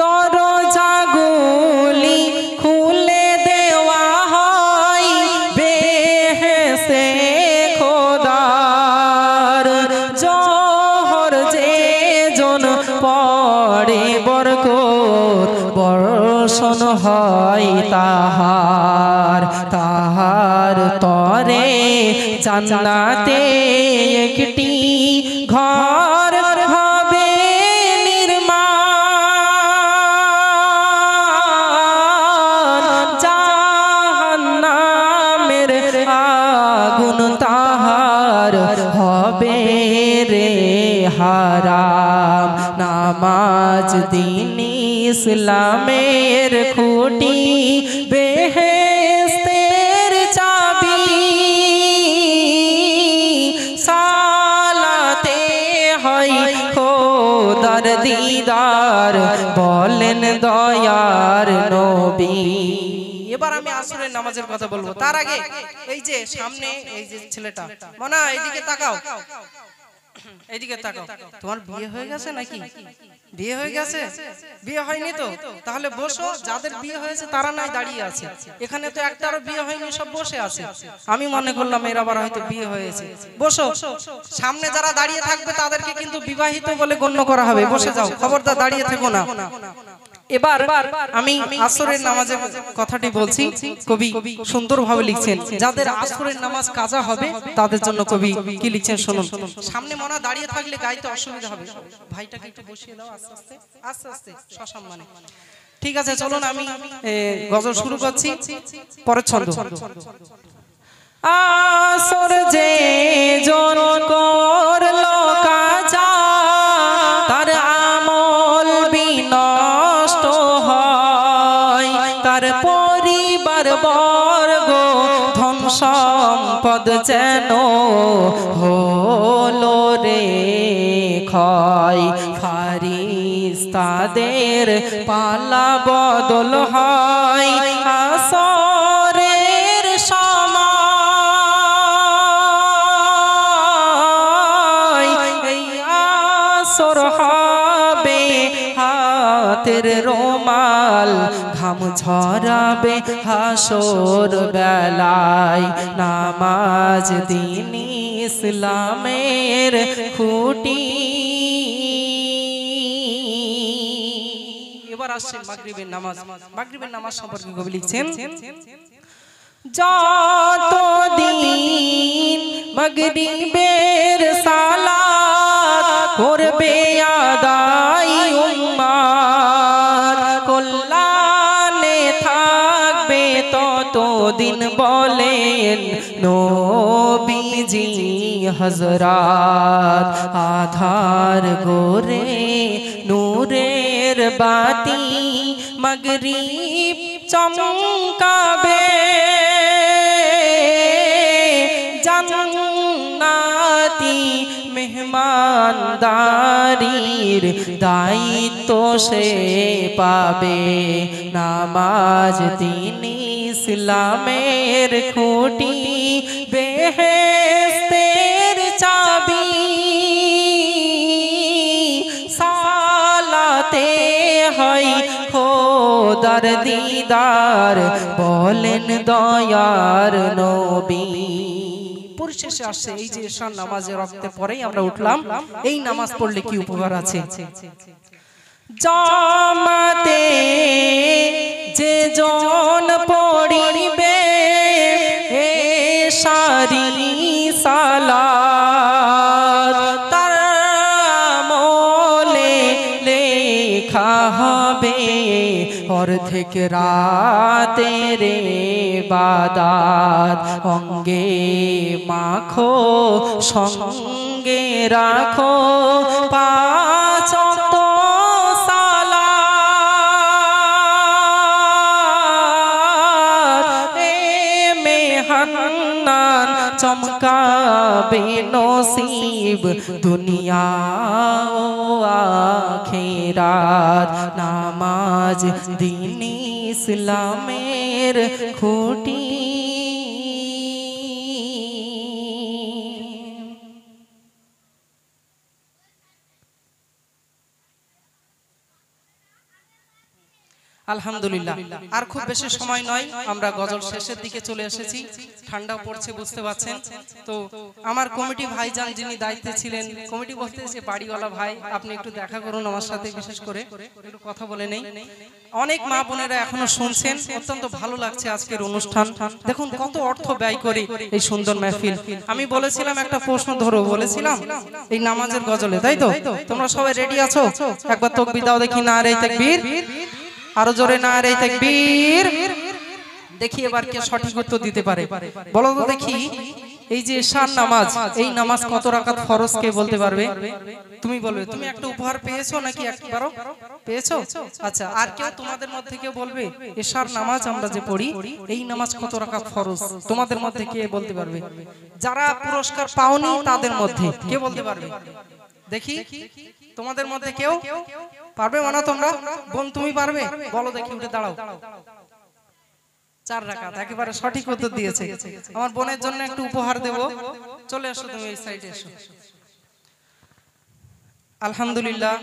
দরজাগুলি খুলে দেওয়া হয় বেহেশতে খোদার, জোহর যে জন পড়ে বরকত বর্ষণ হয় তাহার, তাহার তরে জান্নাতে একটি ঘর হবে নির্মাণ, জাহান্নামের আগুন তাহার হবে রে হারাম। নামাজ দ্বীন ইসলামের খুঁটি, বেহেশতের চাবি, সালাতে হয় খোদার দিদার, বলেন দয়ার নবী। এবার আমি আসরের নামাজের কথা বলবো। তার আগে এই যে সামনে এই যে ছেলেটা, মনা এইদিকে তাকাও, এইদিকে তাকাও। তোমার বিয়ে হয়ে গেছে নাকি? বিয়ে হয়ে গেছে? বিয়ে হয়নি তো? তাহলে বসো। যাদের বিয়ে হয়েছে তারা নাই দাঁড়িয়ে আছে। এখানে তো একটারও বিয়ে হয়নি, সব বসে আছে। আমি মনে করলাম এর আবার হয়তো বিয়ে হয়েছে। বসো। সামনে যারা দাঁড়িয়ে থাকবে তাদেরকে কিন্তু বিবাহিত বলে গণ্য করা হবে। বসে যাও, খবরদার দাঁড়িয়ে থেকো না। এবার আমি আসরের নামাজের কথাটি বলছি। কবি সুন্দরভাবে লিখছেন, যাদের আসরের নামাজ কাজা হবে তাদের জন্য কবি কি লিখছেন শুনুন। সামনে মনা দাঁড়িয়ে থাকলে গাইতে অসুবিধা হবে, ভাইটাকে একটু বসিয়ে দাও আস্তে আস্তে আস্তে আস্তে সসম্মানে। ঠিক আছে, চলুন আমি গজল শুরু করছি। পরের ছন্দ। আসর যে জন করলো কাজা, তার আমল বিনষ্ট হয়, তার পরিবার বর্গ ধন সম্পদ যেন হলো রে ক্ষয়। ফারিস্তাদের পালা বদল হয় আসরের সময়, এই আসর হবে হাতের রোমাল, ঘাম ঝরাবে হাসর বেলায়। নামাজ দ্বীন ইসলামের খুঁটি। এবার আসছে মাগরিবের নামাজ। মাগরিবের নামাজ সম্পর্কে কবি লিখছেন, যতদিন মাগরিবের সালাত করবে আদায় উম্মাত, কল্যাণে থাকবে ততদিন বলেন নবীজি হযরত। আধার গোরে নূরের বাতি মাগরিব চমকাবে, জান্নাতি মেহমানদারির দায়িত্ব সে পাবে। নামাজ দ্বীন ইসলামের খুঁটি, বেহেশতের চাবি, সালাতে হয় খোদার দিদার, বলেন দয়ার নবী। পরিশেষে আসছে এই যে ঈশান নামাজের রক্তে পরেই আমরা উঠলাম, এই নামাজ পড়লে কি উপকার আছে? জামাতে যে জন পড়িবে সারি সালাত, তার আমলে লেখা হবে অর্ধেক রাতের ইবাদত। অঙ্গে মাখো সঙ্গে রাখো পাঁচ ওয়াক্ত সালাত, এ মেহান্নান চমকাবে নসিব দুনিয়া ও আখিরাত। নামাজ দ্বীন ইসলামের খুঁটি আলহামদুলিল্লাহ আর খুব বেশি সময় নয় আমরা গজল শেষের দিকে চলে এসেছি ঠান্ডা পড়ছে বুঝতে পাচ্ছেন তো আমার কমিটি ভাইজান যিনি দায়িত্বে ছিলেন কমিটি বলতে যে বাড়িওয়ালা ভাই আপনি একটু দেখা করুন আমার সাথে বিশেষ করে একটু কথা বলে নেই অনেক মা বোনেরা এখনো শুনছেন অত্যন্ত ভালো লাগছে আজকের অনুষ্ঠান দেখুন কত অর্থ ব্যয় করে এই সুন্দর মাহফিল আমি বলেছিলাম একটা প্রশ্ন ধরো বলেছিলাম এই নামাজের গজলে তাই তো তোমরা সবাই রেডি আছো একবার তাকবীর দাও দেখি নারে তাকবীর আরো জোরে নারে তাকবীর দেখি এবার কে সঠিক উত্তর দিতে পারে বলো তো দেখি এই যে ঈশার নামাজ এই নামাজ কত রাকাত ফরজ কে বলতে পারবে তুমি বলবে তুমি একটা উপহার পেয়েছো নাকি একবারও পেয়েছো আচ্ছা আর কেউ তোমাদের মধ্যে কেউ বলবে ঈশার নামাজ আমরা যে পড়ি এই নামাজ কত রাকাত ফরজ তোমাদের মধ্যে কে বলতে পারবে যারা পুরস্কার পাওনি তাদের মধ্যে কে বলতে পারবে দেখি তোমাদের মধ্যে কেউ পারবে মানা তোমরা বোন তুমি পারবে বলো দেখি উঠে দাঁড়াও 4 রাকাত একেবারে সঠিক উত্তর দিয়েছে আমার বোনের জন্য একটু উপহার দেব চলে আসো তুমি এই সাইডে এসো আলহামদুলিল্লাহ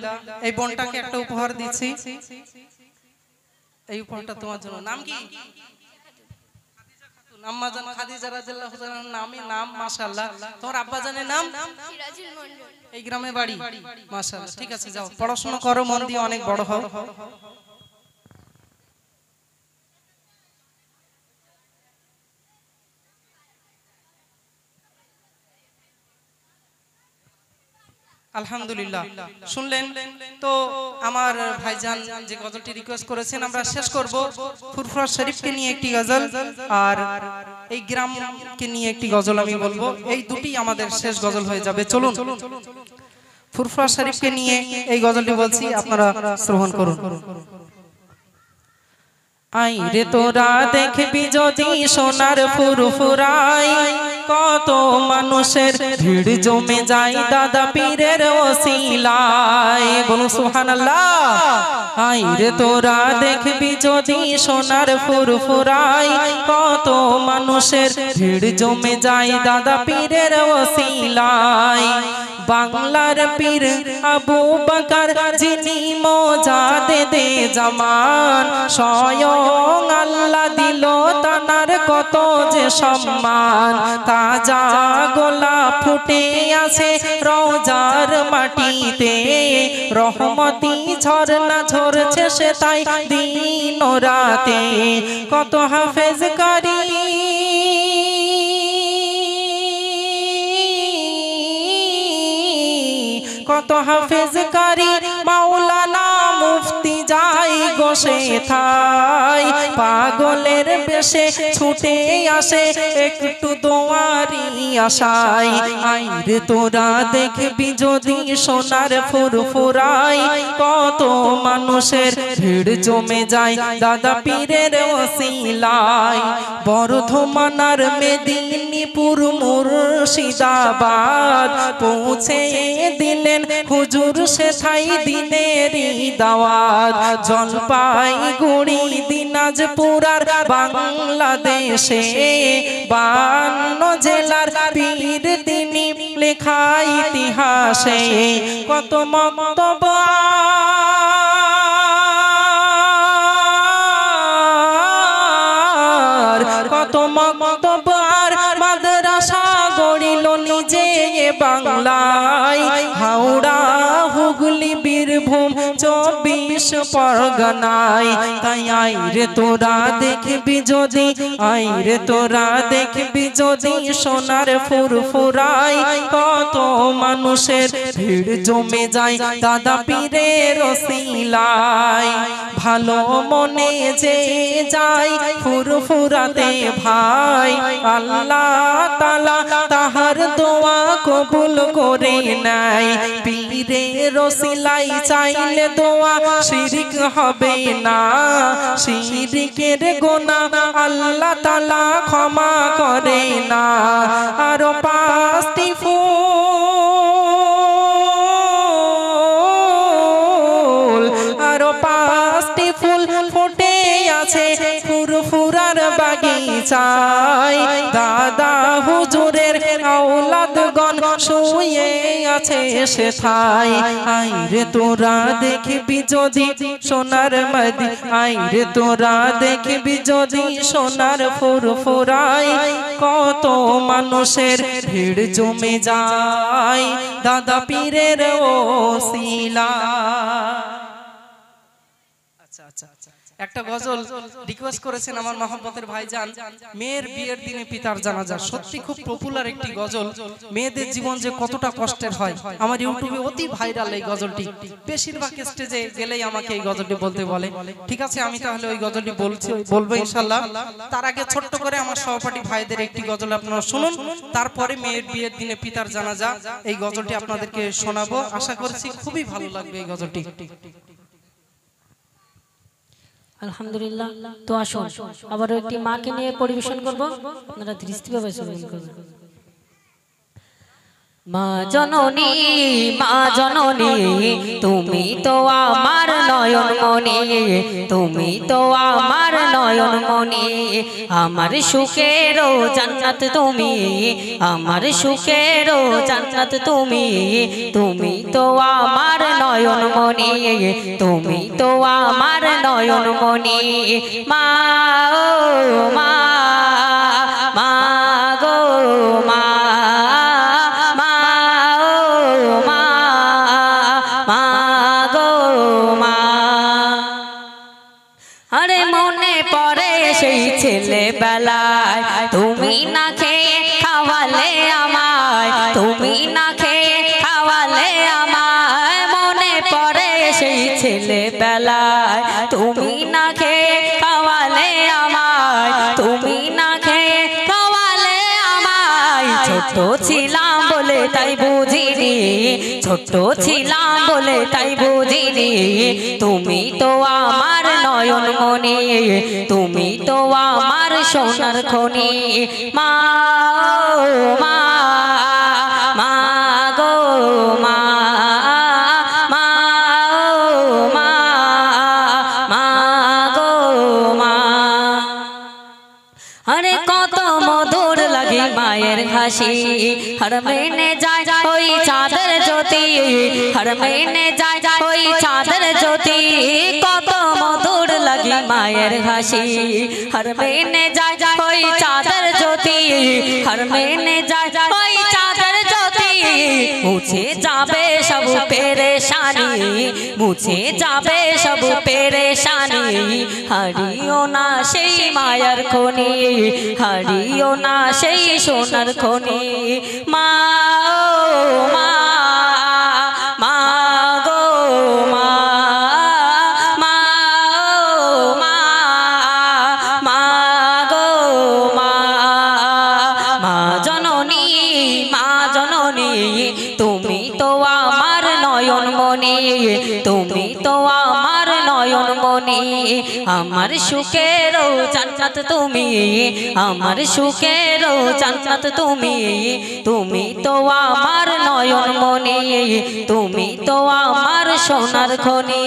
এই বোনটাকে একটা উপহার দিচ্ছি এই উপহারটা তোমার জন্য নাম কি খাদিজা খাতুন আম্মা জান খাদিজা রাদিয়াল্লাহু তাআলার নামে নাম মাশাআল্লাহ তোমার আব্বা জানের নাম সিরাজুল মন্ডল এই গ্রামে বাড়ি মাশাআল্লাহ ঠিক আছে যাও পড়াশোনা করো মন দিয়ে অনেক বড় হও আলহামদুলিল্লাহ শুনলেন তো আমার ভাইজান যে গজলটি রিকোয়েস্ট করেছেন আমরা শেষ করব ফুরফুরা শরীফকে নিয়ে একটি গজল আর এই গ্রামকে নিয়ে একটি গজল আমি বলবো এই দুটি আমাদের শেষ গজল হয়ে যাবে চলুন ফুরফুরা শরীফকে নিয়ে এই গজলটি বলছি আপনারা শ্রবণ করুন আই রে তোরা দেখবি যদি সোনার ফুরফুরাই কত মানুষের ভিড় জমে যায় দাদা পীরের ওসিলায় বলো সুবহানাল্লাহ আই রে তোরা দেখবি যদি সোনার ফুরফুরাই কত মানুষের ভিড় জমে যায় দাদা পীরের ওসিলায় বাংলার পীর আবু বকর যিনি মোজাদ্দেদে জামান স্বয়ং আল্লাহ দিল তার কত যে সম্মান তাজা গোলাপ ফুটে আছে রওজার মাটিতে রহমতি ঝরনা ঝরছে সে তাই দিন ও রাতে কত হাফেজ করি কত হাফেজ করি মাওলানা মুফতি যাই গোসে থাই পাগলের বেশে ছুটে আসে একটু দোয়ারি আশাই আইরে তোরা দেখবি যদি সোনার ফুরফুরাই কত মানুষের ভিড় জমে যায় দাদা পীরের ওসিলায় বর্ধমানার মেদিনীপুর মুর্শিদাবাদ পৌঁছে দিলেন হুজুর সেথাই দিনেরই দাওয়াত জলপাইগুড়ি দিনাজপুর আর বাংলাদেশে 52 জেলার পীর তিনি লেখা ইতিহাসে কত মক্তব কত মক্তব আর মাদ্রাসা গড়িল নিজে বাংলায় হাওড়া হুগলি বীরভূম 24 পরগনায় তাই আইরে তোরা দেখবি যদি আইরে তোরা দেখবি যদি সোনার ফুরফুরাই কত মানুষের ভিড় জমে যায় দাদা পীরের ওসিলায় ভালো মনে যে যায় ফুরফুরাতে ভাই আল্লাহ তাআলা তাহার দোয়া কবুল করে নেয় পীরের ওসিলায় চাইলে দোয়া শিরক হবে না শিরকের গুনাহ আল্লাহ তাআলা ক্ষমা করে না আরো 5টি ফুল আরো 5টি ফুল ফুটে আছে চাই দাদা হুজুরের আওলাদগণ শুয়ে আছে সেথায় আইরে তোরা দেখবি যদি সোনার মদি আইরে তোরা দেখবি যদি সোনার ফুরফুরাই কত মানুষের ভিড় জমে যায় দাদা পীরের ওসিলা। একটা গজল রিকোয়েস্ট করেছেন আমার মহব্বতের ভাইজান, মেয়ের বিয়ের দিনে পিতার জানাজা। সত্যি খুব পপুলার একটি গজল। মেয়েদের জীবন যে কতটা কষ্টের হয়, আমার ইউটিউবে অতি ভাইরাল এই গজলটি। বেশিরভাগ স্টেজে গেলেই আমাকে এই গজলটি বলতে বলে। ঠিক আছে, আমি তাহলে ওই গজলটি বলবো ইনশাআল্লাহ। তার আগে ছোট্ট করে আমার সহপাঠী ভাইদের একটি গজল আপনারা শুনুন, তারপরে মেয়ের বিয়ের দিনে পিতার জানাজা এই গজলটি আপনাদেরকে শোনাবো। আশা করছি খুবই ভালো লাগবে এই গজলটি। আলহামদুলিল্লাহ। তো আসুন আবার একটি মাকে নিয়ে পরিবেশন করব, আপনারা দৃষ্টিভাবে শ্রবণ করবেন। মা জননী তুমি তো আমার নয়নমণি, তুমি তো আমার নয়নমণি, আমার সুখেরও জান্নাত তুমি, আমার সুখেরও জান্নাত তুমি, তুমি তো আমার নয়নমণি, তুমি তো আমার নয়নমণি। মা ও মা, মা গো মা, আরে মনে পড়ে সেই ছেলেবেলায় তুমি না খেয়ে খাওয়ালে আমায়, তুমি না খেয়ে খাওয়ালে আমায়, মনে পড়ে সেই ছেলেবেলায় তুমি না খেয়ে খাওয়ালে আমায়, তুমি না খেয়ে খাওয়ালে আমায়। ছোট ছিলাম বলে তাই বুঝিনি, ছোট ছিলাম বলে তাই বুঝিনি, তুমি তো আমার নয়নমণি, তুমি তো আমার সোনার খনি। মা মা, মা গো মা, মা মা, মা গো মা। আরে কত মধুর লাগে মায়ের হাসি, হর মহিনে যায় ওই চাঁদের জ্যোতি, হর মহিনে যায় ওই চাঁদের জ্যোতি, কত মধুর লাগে মায়ের হাসি, হর মহিনে যায় ওই চাঁদের জ্যোতি, হর মহিনে যায় ওই চাঁদের জ্যোতি। মুছে যাবে সব পেরেশানি, মুছে যাবে সব পেরেশানি, হারিও না সেই মায়ার খনি, হারিও না সেই সোনার খনি। মা ও মা, মা গো মা, মা ও মা, মা গো মা। মা জননী তুমি তো আমার নয়নমণি, তুমি তো আমার নয়নমণি, আমার সুখেরও জান্নাত তুমি, আমার সুখেরও জান্নাত তুমি, তুমি তো আমার নয়নমণি, তুমি তো আমার সোনার খনি।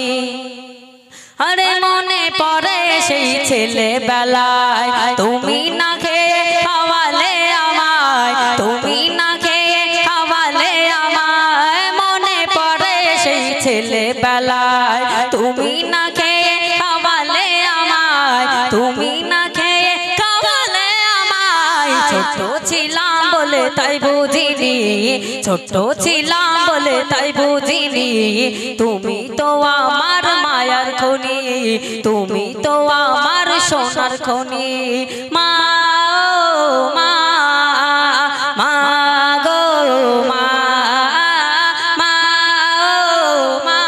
আরে মনে পড়ে সেই ছেলেবেলায় তুমি না খেয়ে খাওয়ালে আমায়, তুমি না খেয়ে খাওয়ালে আমায়, মনে পড়ে সেই ছেলেবেলায় তুমি না খেয়ে খাওয়ালে আমায়, তুমি না খেয়ে খাওয়ালে আমায়। ছোট ছিলাম বলে তাই বুঝিনি, ছোট ছিলাম বলে তাই বুঝিনি, তুমি তো আমার মায়ার খনি, তুমি তো আমার সোনার খনি। মা ও মা, মা গো মা, মা ও মা,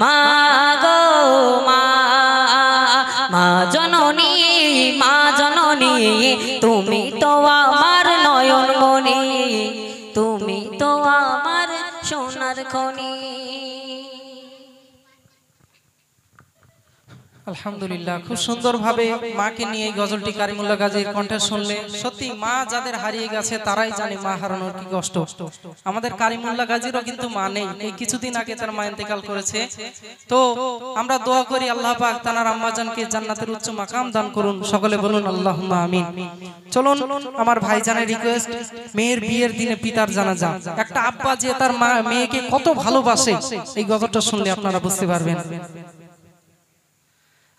মা গো মা। মা জননী তুমি তো আমার নয়নমণি, তুমি তো আমার সোনার খনি। আলহামদুলিল্লাহ, খুব সুন্দরভাবে মাকে নিয়ে এই গজলটি কারিমুল্লাহ গাজীর কণ্ঠে শুনলে সত্যি মা যাদের হারিয়ে গেছে তারাই জানে মা হারানোর কি কষ্ট। আমাদের কারিমুল্লাহ গাজীরও কিন্তু মা নেই, এই কিছুদিন আগে তার মা ইন্তেকাল করেছে। তো আমরা দোয়া করি আল্লাহ পাক তার আম্মাজানকে জান্নাতের উচ্চ মাকাম দান করুন, সকলে বলুন আল্লাহুম্মা আমিন। চলুন আমার ভাইজানের রিকোয়েস্ট, মেয়ের বিয়ের দিনে পিতার জানাজা, একটা আব্বা যে তার মেয়েকে কত ভালোবাসে এই গজলটা শুনলে আপনারা বুঝতে পারবেন।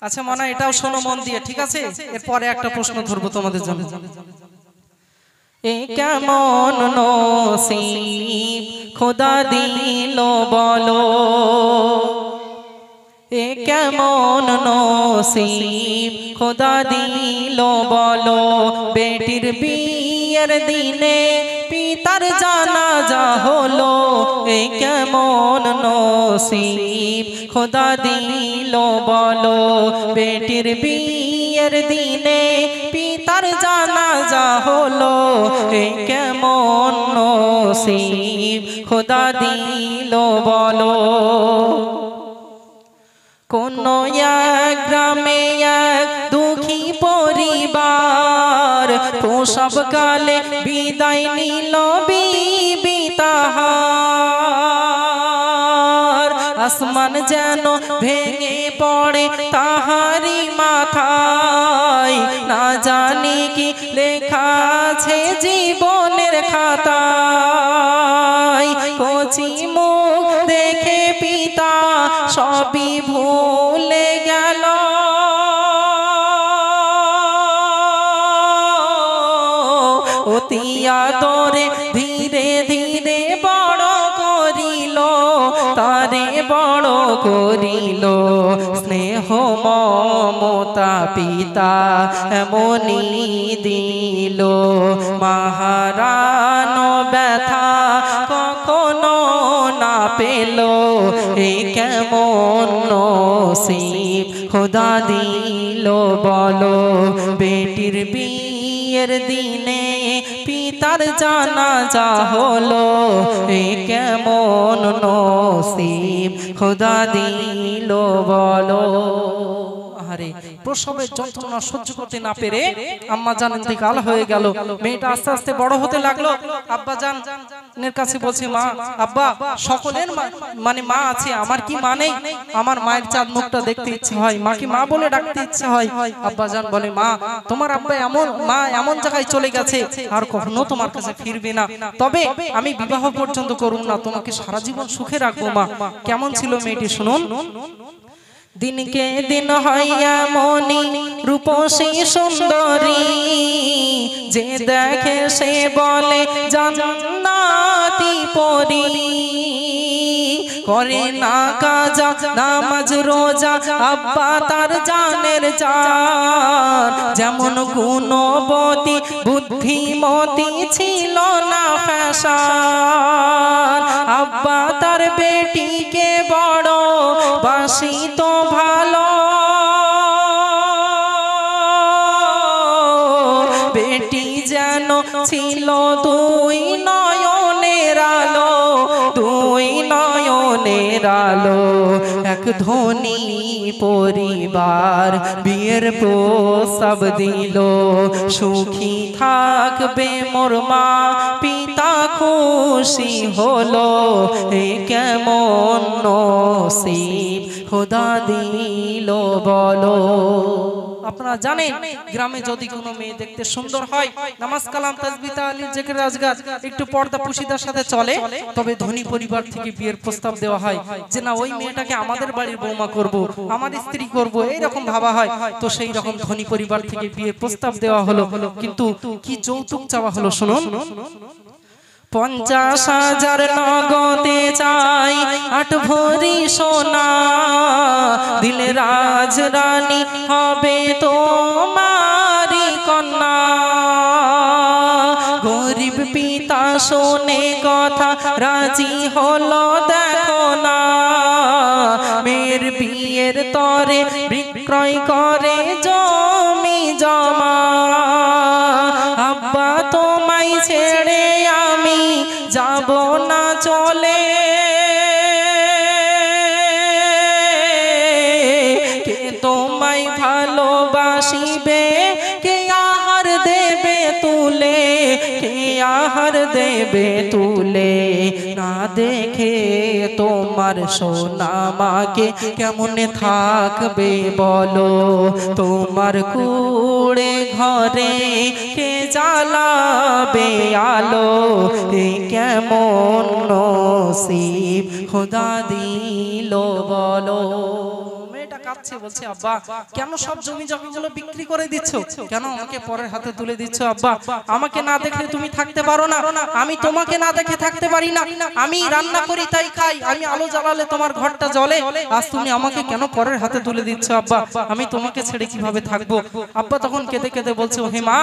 আচ্ছা মনে এটাও শোনো মন দিয়ে, ঠিক আছে? এরপরে একটা প্রশ্ন ধরবো তোমাদের জন্য। এ কেমন নসিব খোদা দিল বলো, এ কেমন নসিব খোদা দিল বলো, বেটির বিয়ের দিনে পিতার জানাজা হলো, এ কেমন নসিব খোদা দিল বলো, বেটির বিয়ের দিনে পিতার জানাজা হলো, এ কেমন নসিব খোদা দিল বলো। কোন এক গ্রামে এক দুঃখী পরিবার, প্রসবকালে বিদায় নিল বিবি তাহার, আসমান যেন ভেঙে পড়ে তাহারি মাথায়, না জানি কি লেখা আছে জীবনের খাতায়, কচি মুখ দেখে পিতা সবই ভুলে গেল, অতি আদরে ধীরে ধীরে বড় করিল, তারে বড় করিল, স্নেহ মমতা পিতা এমনি দিল, মাহারানো ব্যথা কখনো না পেল, এ কেমন নসিব খোদা দিল বলো, বেটির বিয়ের দিনে পিতার জানাজা হলো, এ কেমন নসিব খোদা দিল বলো। আরে প্রসবের যন্ত্রণা সহ্য করতে না পেরে আম্মা জান ইন্তেকাল হয়ে গেল, মেয়েটা আস্তে আস্তে বড় হতে লাগলো। আব্বা জানের কাছে বলছে, মা আব্বা সকলের মানে মা আছে, আমার কি মা নেই? আমার মায়ের চাঁদ মুখটা দেখতে ইচ্ছে হয়, মাকে মা বলে ডাকতে ইচ্ছে হয়। আব্বা জান বলে, মা তোমার আব্বা এমন মা এমন জায়গায় চলে গেছে আর কখনো তোমার কাছে ফিরবে না, তবে আমি বিবাহ পর্যন্ত করব না, তোমাকে সারা জীবন সুখে রাখবো মা। কেমন ছিল মেয়েটি শুনুন। দিনকে দিন হইয়া মনি রূপসী সুন্দরী, যে দেখে সে বলে জান্নাতি পরী, করে না কাজা নামাজ রোজা আব্বা তার জানের জান, যেমন গুণবতী বুদ্ধিমতী ছিল না ফ্যাশন, আব্বা তার বেটিকে বড় বাসিত ভালো, বেটি যেন ছিল দুই নয়নের আলো, দুই নয়নের আলো, এক ধনী পরিবার বিয়ের প্রস্তাব দিল, সুখী থাকবে মোর মা পিতা খুশি হলো, এ কেমন নসিব খোদা দিল বলো। আপনারা জানেন গ্রামে যদি কোনো মেয়ে দেখতে সুন্দর হয়, নামাজ কালাম তাসবিহ তাহলিল জিকির আজকার একটু পর্দা পুশিদার সাথে চলে, তবে ধনী পরিবার থেকে বিয়ের প্রস্তাব দেওয়া হয় যে না ওই মেয়েটাকে আমাদের বাড়ির বৌমা করব, আমার স্ত্রী করব, এইরকম ভাবা হয়। তো সেই রকম ধনী পরিবার থেকে বিয়ের প্রস্তাব দেওয়া হলো, কিন্তু কি যৌতুক চাওয়া হলো শুনুন। 50,000 নগদে চাই 8 ভরি সোনা, দিলে রাজরানী হবে তোমারি কন্যা, গরিব পিতা শুনে কথা রাজি হলো দেখো না, মেয়ের বিয়ের তরে বিক্রয় করে জমি জমা, আব্বা তোমায় ছেড়ে আমি যাব না চলে, কে তোমার নেবে তুলে, না দেখে তোমার সোনা মাকে কেমনে থাকবে বলো, তোমার কুড়ে ঘরে কে জ্বালাবে আলো, এ কেমন নসিব খোদা দিল বলো। মেয়েটা কাঁদছে, বলছে আব্বা কেন সব জমি জমিগুলো বিক্রি করে দিচ্ছ, কেন আমাকে পরের হাতে তুলে দিচ্ছ আব্বা, আমাকে না দেখলে তুমি থাকতে পারো না, আমি তোমাকে না দেখে থাকতে পারি না, আমি রান্না করি তাই খাই, আমি আলো জ্বালালে তোমার ঘরটা জ্বলে, আজ তুমি আমাকে কেন পরের হাতে তুলে দিচ্ছ আব্বা, আমি তোমাকে ছেড়ে কিভাবে থাকবো। আব্বা তখন কেঁদে কেঁদে বলছে, হে মা,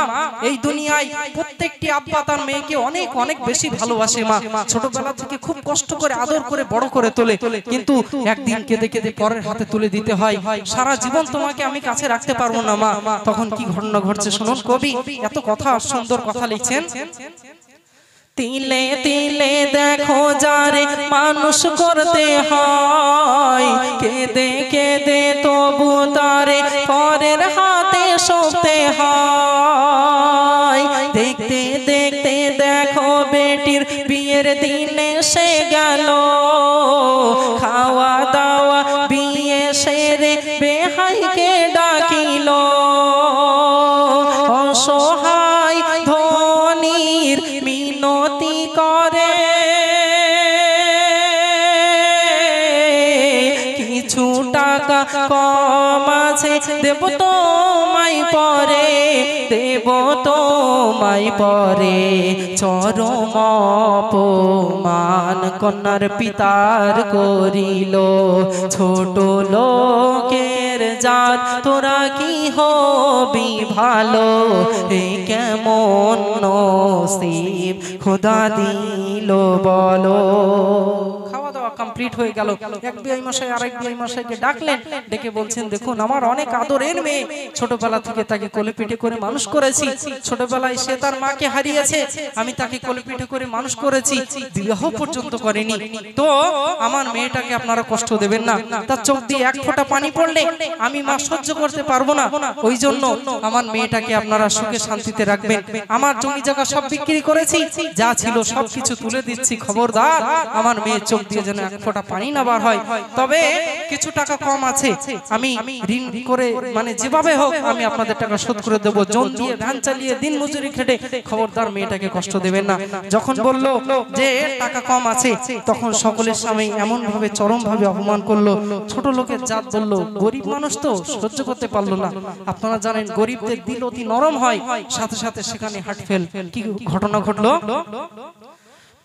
এই দুনিয়ায় প্রত্যেকটি আব্বা তার মেয়েকে অনেক অনেক বেশি ভালোবাসে মা, ছোটবেলা থেকে খুব কষ্ট করে আদর করে বড় করে তোলে, কিন্তু একদিন কেঁদে কেঁদে পরের হাতে তুলে দিতে হয়, সারা জীবন তোমাকে আমি কাছে রাখতে পারবো না মা। তখন কি ঘটনা ঘটছে শুনুন, কবি এত কথা সুন্দর কথা লিখছেন। তিলে তিলে দেখো যারে মানুষ করতে হয়, কেঁদে কেঁদে তবু তারে পরের হাতে সঁপতে হয়, দেখতে দেখতে দেখো বেটির বিয়ের দিন এসে গেল, খাওয়া দাওয়া বিয়ে সেরে বেহাইকে ডাকিল, অসহায় ধনীর মিনতি করে কিছু টাকা কম আছে দেব তোমায় পরে, দেব তোমায় পরে, চরম অপমান কন্যার পিতার করিল, ছোট লোকের জাত তোরা কি হবি ভালো, এ কেমন নসিব খোদা দিল বলো। খাওয়া দাওয়া কমপ্লিট হয়ে গেল, এক বিআই মশাই আরেক বিআই মশাইকে ডাকলেন, ডেকে বলছেন, দেখুন আমার অনেক আদরের মেয়ে, ছোটবেলা থেকে তাকে কোলে পিঠে করে মানুষ করেছি, ছোটবেলায় সে তার মাকে হারিয়েছে, আমি তাকে কোলে পিঠে করে মানুষ করেছি, বিবাহ পর্যন্ত করেনি, তো আমার মেয়েটাকে আপনারা কষ্ট দেবেন না, তার চোখ দিয়ে এক ফোঁটা পানি পড়লে আমি মা সহ্য করতে পারবো না, ওই জন্য আমার মেয়েটাকে আপনারা সুখে শান্তিতে রাখবেন, আমার জমি জায়গা সব বিক্রি করেছি, যা ছিল সবকিছু তুলে দিচ্ছি, খবরদার আমার মেয়ের চোখ দিয়ে যেন এক ফোঁটা পানি না বার হয়, তবে কিছু টাকা কম আছে, আমি ঋণ করে মানে যেভাবে হোক আমি আপনাদের টাকা শোধ করে দেবো, জন দিয়ে ধান চালিয়ে দিন মজুরি খেটে, খবরদার মেয়েটাকে কষ্ট দেবেন না। যখন বলল যে টাকা কম আছে, তখন সকলের সামনে এমন ভাবে চরম ভাবে অপমান করলো, ছোট লোকের জাত বলল, গরিব মানুষ তো সহ্য করতে পারলো না, আপনারা জানেন গরিবদের দিল অতি নরম হয়, সাথে সাথে সেখানে হার্টফেল। কি ঘটনা ঘটলো,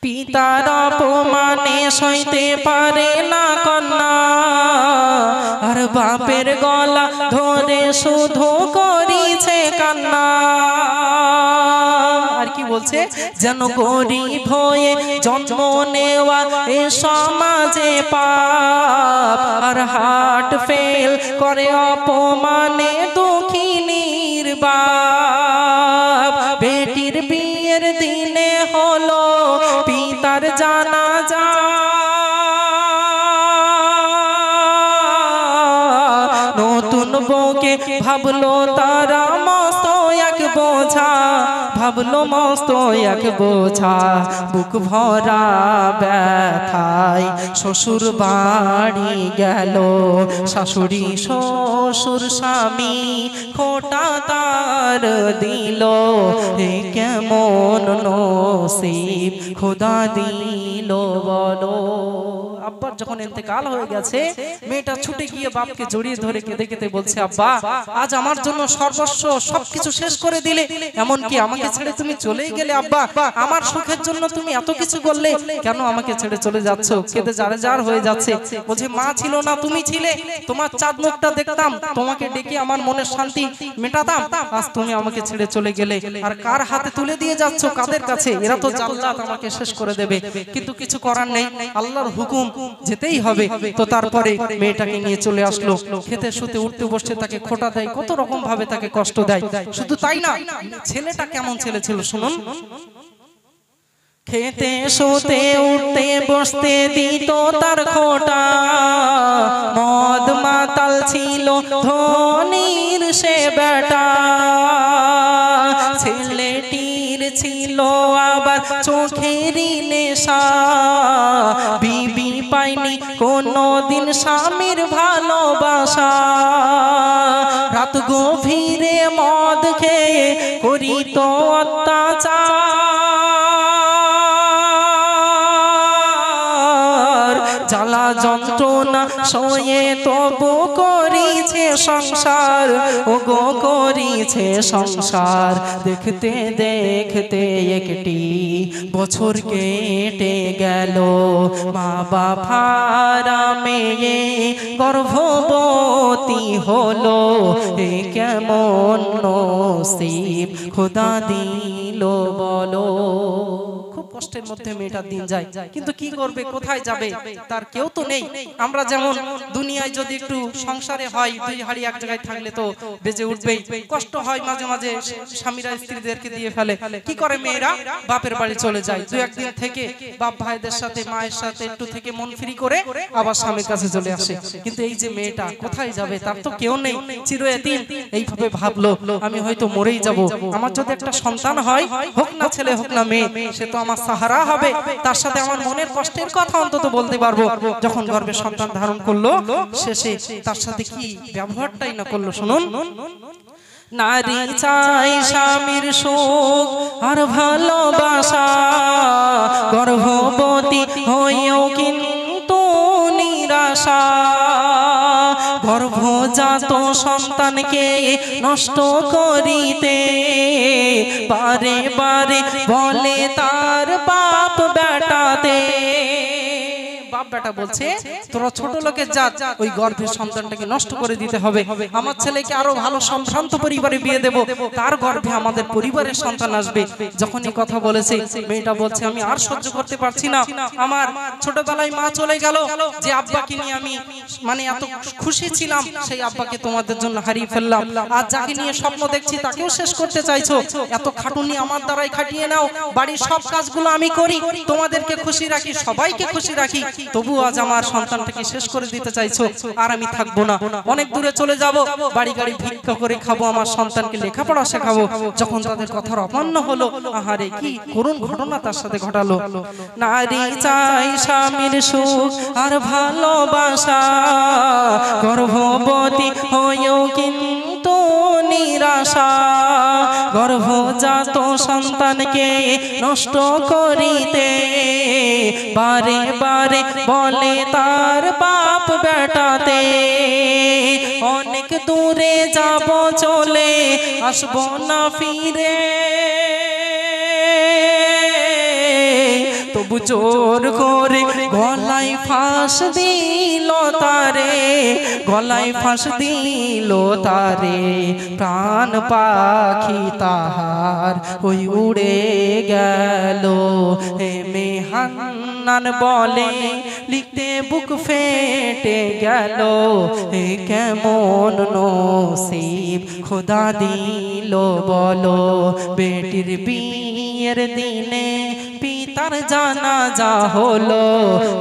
পিতার অপমানে সইতে পারে না কন্যা, আর বাপের গলা ধরে শুধু করিছে কান্না, আর কি বলছে, যেন গরিব হয়ে জন্ম নেওয়া এ সমাজে পাপ, আর হার্ট ফেল করে অপমানে দুঃখিনীর বাপ, বেটির বিয়ের দিনে হলো পিতার জানাজা, নতুন বউকে ভাবলো তারা মস্ত এক বোঝা, ভাবলো মস্ত এক বোঝা, বুক ভরা ব্যথায় শ্বশুর বাড়ি গেল, শাশুড়ি শ্বশুর স্বামী খোটা তার দিল, এ কেমন নসিব খোদা দিল বলো। আব্বার যখন ইন্তেকাল হয়ে গেছে, মেয়েটা ছুটে গিয়ে বাপকে জড়িয়ে ধরে কেঁদে কেঁদে বলছে, আব্বা আজ আমার জন্য সর্বস্ব সবকিছু শেষ করে দিলে, এমনকি আমাকে ছেড়ে তুমি চলেই গেলে, আব্বা আমার সুখের জন্য তুমি এত কিছু করলে, কেন আমাকে ছেড়ে চলে যাচ্ছ, কেঁদে জারে জার হয়ে যাচ্ছে, বলছে মা ছিল না তুমি ছিলে, তোমার চাঁদ মুখটা দেখতাম, তোমাকে ডেকে আমার মনের শান্তি মেটাতাম, আজ তুমি আমাকে ছেড়ে চলে গেলে, আর কার হাতে তুলে দিয়ে যাচ্ছ, কাদের কাছে, এরা তো জাল্লাত আমাকে শেষ করে দেবে, কিন্তু কিছু করার নেই, আল্লাহর হুকুম যেতেই হবে। তো তারপরে মেয়েটাকে নিয়ে চলে আসলো, খেতে শুতে উঠতে বসতে তাকে খোটা দেয়, কত রকম ভাবে তাকে কষ্ট দেয়, শুধু তাই না, ছেলেটা কেমন ছেলে ছিল শুনুন, খেতে শুতে উঠতে বসতে দিত তার খোটা, মদ মাতাল ছিল ধনীর সে বেটা, ছেলেটির ছিল আবার চোখ সুখেরই নেশা বিবি পাইনি কোনো দিন স্বামীর ভালোবাসা রাত গভীরে মদ খেয়ে করি তো অত্যাচার জ্বালা যন্ত্রণা সয়ে তবু করিছে সংসার ওগো করিছে সংসার দেখতে দেখতে একটি বছর কেটে গেল মা বাবারা মেয়ে গর্ভবতী হলো এ কেমন নসিব খোদা দিল বলো খুব কষ্টের মধ্যে মেয়েটার দিন যায় কিন্তু কি করবে কোথায় যাবে তার কেউ তো নেই আমরা যেমন দুনিয়ায় যদি একটু সংসারে হয় দুই হাড়ি এক জায়গায় থাকলে তো বেজে উঠবেই কষ্ট হয় মাঝে মাঝে স্বামীরা স্ত্রীদেরকে দিয়ে ফেলে কি করে মেয়েরা বাপের বাড়ি চলে যায় দুই একদিন থেকে বাপ ভাইদের সাথে মায়ের সাথে একটু থেকে মন ফ্রি করে আবার স্বামীর কাছে চলে আসে কিন্তু এই যে মেয়েটা কোথায় যাবে তার তো কেউ নেই চিরয়তীম এইভাবে ভাবলো আমি হয়তো মরেই যাব আমার যদি একটা সন্তান হয় হোক না ছেলে হোক না মেয়ে সে তো আমার সাহারা হবে তার সাথে আমার মনের কষ্টের কথা অন্তত বলতে পারবো যখন গর্ভে সন্তান ধারণ করলো শেষে তার সাথে কি ব্যবহারটাই না করলো শুনুন নারী চাই স্বামীর সুখ আর ভালোবাসা গর্ভবতী হয়েও কিন্তু নিরাশা গর্ভজাত সন্তানকে নষ্ট করিতে বারে বারে বলে তার বাপ বেটাতে বাপ বেটা বলছে তোরা ছোট লোকের জাত ওই গর্ভের সন্তানটাকে নষ্ট করে দিতে হবে আমার ছেলেকে আরো ভালো সম্ভ্রান্ত পরিবারে বিয়ে দেব তার গর্ভে আমাদের পরিবারের সন্তান আসবে যখন এই কথা বলেছে মেয়েটা বলছে আমি আর সহ্য করতে পারছি না আমার ছোটবেলায় মা চলে গেল যে আব্বাকে নিয়ে আমি মানে এত খুশি ছিলাম সেই আব্বাকে তোমাদের জন্য হারিয়ে ফেললাম আর যাকে নিয়ে স্বপ্ন দেখছি তাকেও শেষ করতে চাইছো এত খাটুনি আমার দ্বারাই খাটিয়ে নাও বাড়ির সব কাজগুলো আমি করি তোমাদেরকে খুশি রাখি সবাইকে খুশি রাখি তবু আজ আমার সন্তানটাকে শেষ করে দিতে চাইছো আর আমি থাকবো না অনেক দূরে চলে যাব বাড়ি গাড়ি ভিক্ষা করে খাবো আমার সন্তানকে লেখাপড়া শেখাবো যখন তাদের কথার অমান্য হলো আহারে কি করুণ ঘটনা তার সাথে ঘটালো নারী চাই স্বামীর সুখ আর ভালোবাসা গর্ভবতী হয়েও কিন্তু নিরাশা গর্ভজাত সন্তানকে নষ্ট করিতে বারে বারে বলে তার বাপ বেটাতে অনেক দূরে যাব চলে আসবো না ফিরে তবু জোর করে গলায় ফাঁস দিল তারে গলায় ফাঁস দিল তারে প্রাণ পাখি তাহার ওই উড়ে গেল হে মেহান্নান বলে লিখতে বুক ফেটে গেল হে কেমন নসিব খোদা দিল বলো বেটির বিয়ের দিনে পিতার জানাজা হলো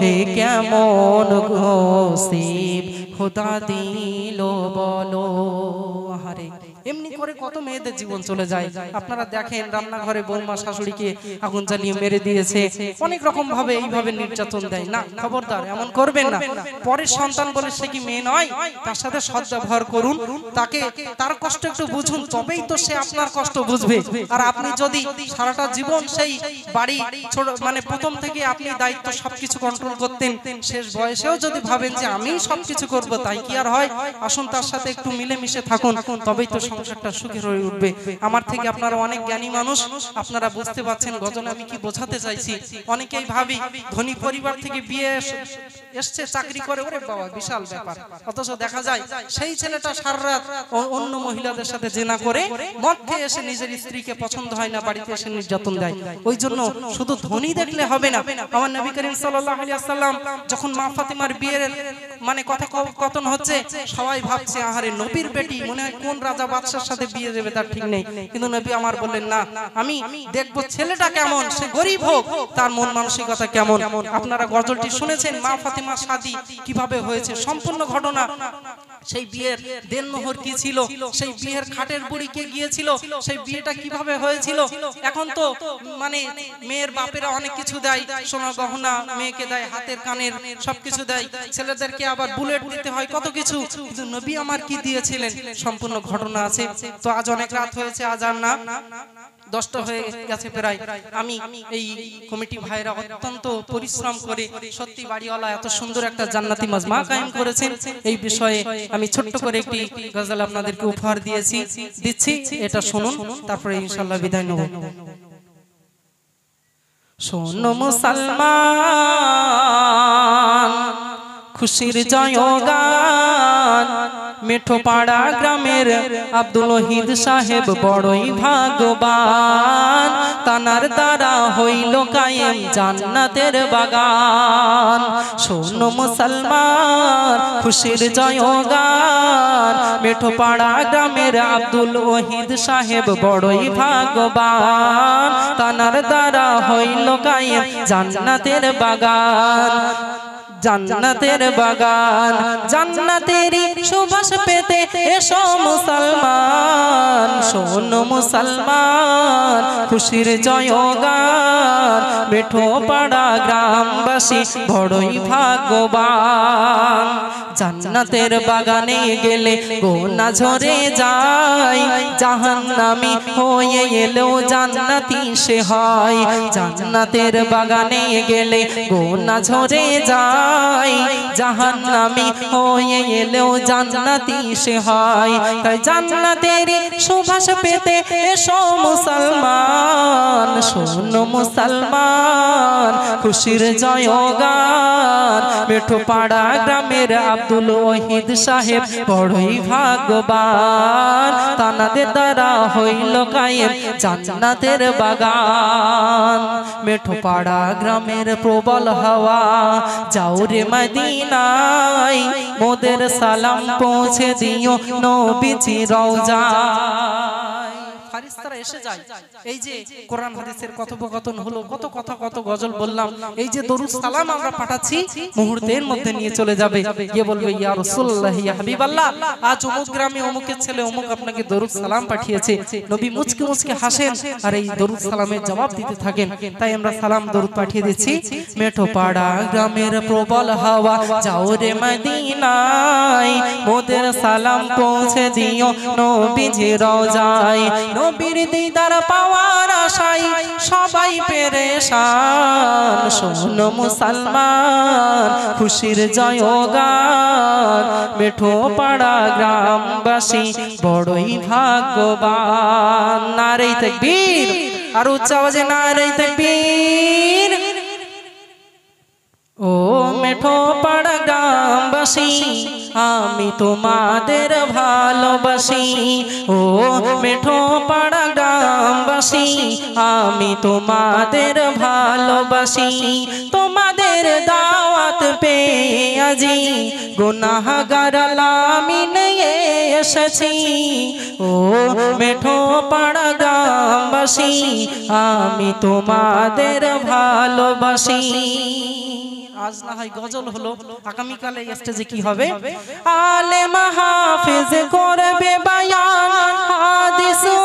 এ কেমন নসিব খোদা দিল বলো আহারে এমনি করে কত মেয়েদের জীবন চলে যায় আপনারা দেখেন রান্নাঘরে বৌমা শাশুড়িকে আগুন জ্বালিয়ে মেরে দিয়েছে অনেক রকম ভাবে এইভাবে নির্যাতন দেয় না খবরদার এমন করবেন না পরের সন্তান বলে সে কি মেয়ে নয় তার সাথে সদ্ব্যবহার করুন তাকে তার কষ্ট একটু বুঝুন তবেই তো সে আপনার কষ্ট বুঝবে আর আপনি যদি সারাটা জীবন সেই বাড়ি ছোট মানে প্রথম থেকে আপনি দায়িত্ব সবকিছু কন্ট্রোল করতেন শেষ বয়সেও যদি ভাবেন যে আমি সবকিছু করব তাই কি আর হয় আসুন তার সাথে একটু মিলেমিশে থাকুন তবেই তো সংসারটা সুখের হয়ে উঠবে আমার থেকে আপনারা অনেক জ্ঞানী মানুষ আপনারা বুঝতে পারছেন গজলে আমি কি বোঝাতে চাইছি অনেকেই ভাবি ধনী পরিবার থেকে বিয়ে এসছে চাকরি করে ওরে বাবা বিশাল ব্যাপার অথচ দেখা যায় সেই ছেলেটা সারা রাত অন্য মহিলাদের সাথে জেনা করে মদ খেয়ে এসে নিজের স্ত্রীকে পছন্দ হয় না বাড়িতে এসে নির্যাতন দেয় ওই জন্য শুধু ধনী দেখলে হবে না আমার নবী করিম সাল্লাল্লাহু আলাইহি ওয়াসাল্লাম যখন মা ফাতিমার বিয়ের মানে কথা কথন হচ্ছে সবাই ভাবছে আহারে নবীর বেটি মনে হয় কোন রাজা বাদশার সাথে বিয়ে দেবে তার ঠিক নেই কিন্তু নবী আমার বললেন না আমি দেখবো ছেলেটা কেমন সে গরিব হোক তার মন মানসিকতা কেমন আপনারা গজলটি শুনেছেন মা ফাতিমার শাদী কিভাবে হয়েছে সম্পূর্ণ ঘটনা সেই বিয়ের দেনমোহর কি ছিল, সেই বিয়ের খাটের বুড়ি কে গিয়েছিল, সেই বিয়েটা কিভাবে হয়েছিল। এখন তো মানে মেয়ের বাপেরা অনেক কিছু দেয়, সোনা গহনা মেয়েকে দেয়, হাতের কানের সবকিছু দেয়, ছেলেদেরকে আবার বুলেট দিতে হয়, কত কিছু। কিন্তু নবী আমার কি দিয়েছিলেন সম্পূর্ণ ঘটনা আছে। তো আজ অনেক রাত হয়েছে, আজ আর না 10টা হয়ে গেছে প্রায়। আমি এই কমিটি ভাইরা অত্যন্ত পরিশ্রম করে সত্যি বাড়িওয়ালা এত সুন্দর একটা জান্নাতি মাজমা কায়েম করেছেন। এই বিষয়ে আমি ছোট্ট করে একটি গজল আপনাদেরকে উপহার দিচ্ছি, এটা শুনুন, তারপরে ইনশাআল্লাহ বিদায় নেব। শোনো মুসলমান খুশির জয়গান, মেঠোপাড়া গ্রামের আব্দুল ওহিদ সাহেব বড়ই ভাগ্যবান, তানার দ্বারা হইল কায়েম জান্নাতের বাগান। শোনো মুসলমান খুশির জয়গান, মেঠোপাড়া গ্রামের আব্দুল ওহিদ সাহেব বড়ই ভাগ্যবান, তানার দ্বারা হইল কায়েম জান্নাতের বাগান। জান্নাতের বাগান জান্নাতেরই সুবাস পেতে এসো মুসলমান, শোনো মুসলমান খুশির জয়গান, মেঠোপাড়া গ্রামবাসী বড়ই ভাগ্যবান। জান্নাতের বাগানে গেলে গোনা ঝরে যায়, জাহান্নামী হয়ে এলেও জান্নাতি সে হয়। জান্নাতের বাগানে গেলে গোনা ঝরে যায়, জাহান্নামী হয়ে এলেও জান্নাতি সে হয়। তাই জান্নাতের সুবাস পেতে এসো মুসলমান, শোনো মুসলমান খুশির জয়গান, মেঠোপাড়া গ্রামের আব্দুল ওহিদ সাহেব বড়ই ভাগ্যবান, তানাদের দ্বারা হইল কায়েম জান্নাতের বাগান। মেঠোপাড়া গ্রামের প্রবল হাওয়া, যাও রে মদিনায়, মোদের সালাম পৌঁছে দিও নবীজি রওজায়। ফারিস্তারা এসে যায়, এই যে কোরআন হাদিসের কথোপকথন হলো, কত কথা কত গজল বললাম, এই যে দরুদ সালাম আমরা পাঠাচ্ছি মুহূর্তের মধ্যে নিয়ে চলে যাবে, গিয়ে বলবে ইয়া রাসূলুল্লাহ ইয়া হাবিবাল্লাহ, আজ অমুক গ্রামে অমুকের ছেলে অমুক আপনাকে দরুদ সালাম পাঠিয়েছে। নবী মুচকে মুচকে হাসেন আর এই দরুদ সালামের জবাব দিতে থাকেন। তাই আমরা সালাম দরুদ পাঠিয়ে দিচ্ছি। মেঠোপাড়া গ্রামের প্রবল হাওয়া, যাও রে মদিনায়, মোদের সালাম পৌঁছে দিও নবীজি রওজায়। নবীর দিদার পাওয়ার আশায় সবাই পেরেশান, শোনো মুসলমান খুশির জয়গান, মেঠোপাড়া গ্রামবাসী বড়ই ভাগ্যবান। নারে তাকবীর, আর উচ্চ আওয়াজে নারে তাকবীর। ও মেঠোপাড়া গ্রামবাসী আমি তোমাদের ভালোবাসি, ও মেঠোপাড়া গ্রামবাসী আমি তোমাদের ভালোবাসি। তোমাদের দাওয়াত পেয়ে আজি গুনাহগার আমি নিয়ে এসেছি, ও মেঠোপাড়া গ্রামবাসী আমি তোমাদের ভালোবাসি। আজ না হয় গজল হলো, আগামীকালে স্টেজে কি হবে? আলেম হাফেজ করবে বায়ান, হাদিস ও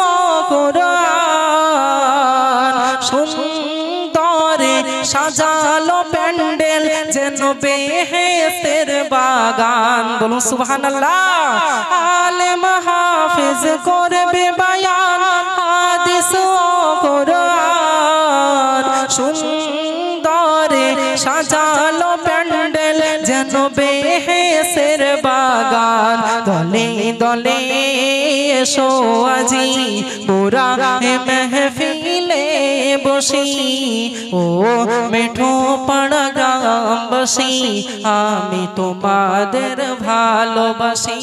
কোরআন, সুন্দরে সাজালো প্যান্ডেল যেন বেহেশতের বাগান। বলুন সুবহানাল্লাহ। আলেম হাফেজ করবে বায়ান, হাদিস ও কোরআন, সুন্দরে সাজালো প্যান্ডেল যেন বেহেশের বাগান। দলে দলে এসো আজি মোরা মেহফিলে বসি, ও মেঠোপাড়া গ্রামবাসী আমি তোমাদের ভালোবাসি।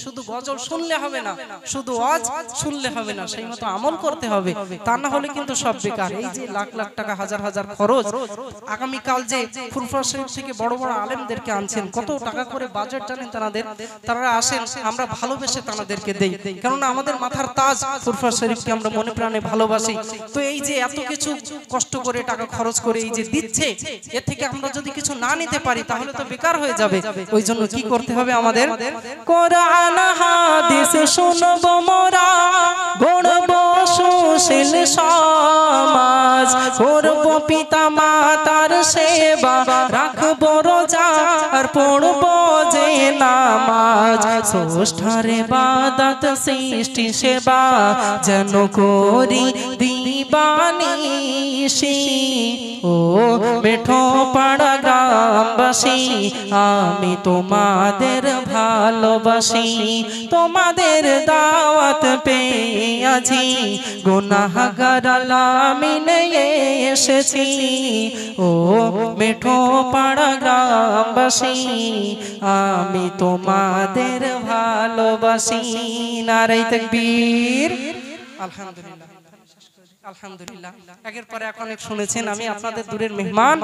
শুধু গজল শুনলে হবে না, শুধু ওয়াজ শুনলে হবে না, সেই মতো আমল করতে হবে, তা না হলে কিন্তু সব বেকার। এই যে লাখ লাখ টাকা হাজার হাজার খরচ, আগামীকাল যে ফুরফুরা শরীফ থেকে বড় বড় আলেমদেরকে আনছেন, কত টাকা করে বাজেট জানেন তারা আসেন, আমরা ভালোবেসে তাদেরকে দেই, কেননা আমাদের মাথার তাজ ফুরফুরা শরীফকে আমরা মনে প্রাণে ভালোবাসি। তো এই যে এত কিছু কষ্ট করে টাকা খরচ করে এই যে দিচ্ছে, এর থেকে আমরা যদি কিছু না নিতে পারি তাহলে তো বেকার হয়ে যাবে। ওই জন্য কি করতে হবে আমাদের? কোরআন হাদিস শুনবো মোরা, গড়ব সুশীল সমাজ, করব পিতা মাতার সেবা, রাখবো রোজা আর পড়বো যে নামাজ, স্রষ্টার ইবাদত সৃষ্টি সেবা যেন করি দিবানিশি। ও মেঠো পাড়া গ্রামবাসী, আমি তোমাদের ভালোবাসি, তোমাদের দাওয়াত পেয়ে আছি, গুনাহগার আলামিনে এসেছি। ও মেঠো পাড়া গ্রামবাসী, আমি তোমাদের ভালোবাসি। নারে তাকবীর। আলহামদুলিল্লাহ, আলহামদুলিল্লাহ। একের পরে এক অনেক শুনেছেন, আমি আপনাদের দূরের মেহমান,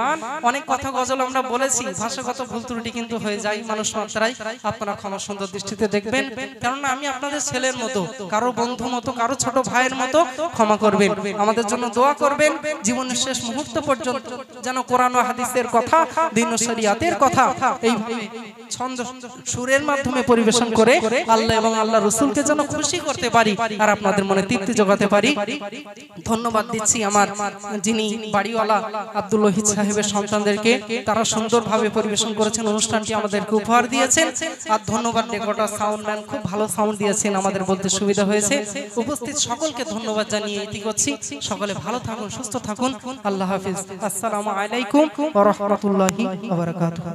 অনেক কথা গজল আমরা বলেছি, ভাষাগত ভুল ত্রুটি কিন্তু হয়ে যায় মানুষ মাত্রায়, আপনারা ক্ষমা সুন্দর দৃষ্টিতে দেখবেন, কেননা আমি আপনাদের ছেলের মতো, কারো বন্ধু মতো, কারো ছোট ভাইয়ের মতো, ক্ষমা করবেন, আমাদের জন্য দোয়া করবেন, জীবনের শেষ মুহূর্ত পর্যন্ত যেন কোরআন ও হাদিসের কথা, দ্বীন ও শরিয়াতের কথা এই ছন্দ সুরের মাধ্যমে পরিবেশন করে আল্লাহ এবং আল্লাহ রাসূলকে যেন খুশি করতে পারি আর আপনাদের মনে তৃপ্তি জোগাতে পারি। ধন্যবাদ দিচ্ছি আমার যিনি বাড়িওয়ালা আব্দুল ওয়াহিদ সাহেবের সন্তানদেরকে, তারা সুন্দরভাবে পরিবেশন করেছেন, অনুষ্ঠানটি আমাদেরকে উপহার দিয়েছেন। আর ধন্যবাদ রেকর্ডার সাউন্ডম্যান, খুব ভালো সাউন্ড দিয়েছেন, আমাদের বলতে সুবিধা হয়েছে। উপস্থিত সকলকে ধন্যবাদ জানিয়ে ইতি করছি। সকলে ভালো থাকুন, সুস্থ থাকুন। আল্লাহ হাফেজ। আসসালামু আলাইকুম ওয়া রাহমাতুল্লাহি ওয়া বারাকাতুহু।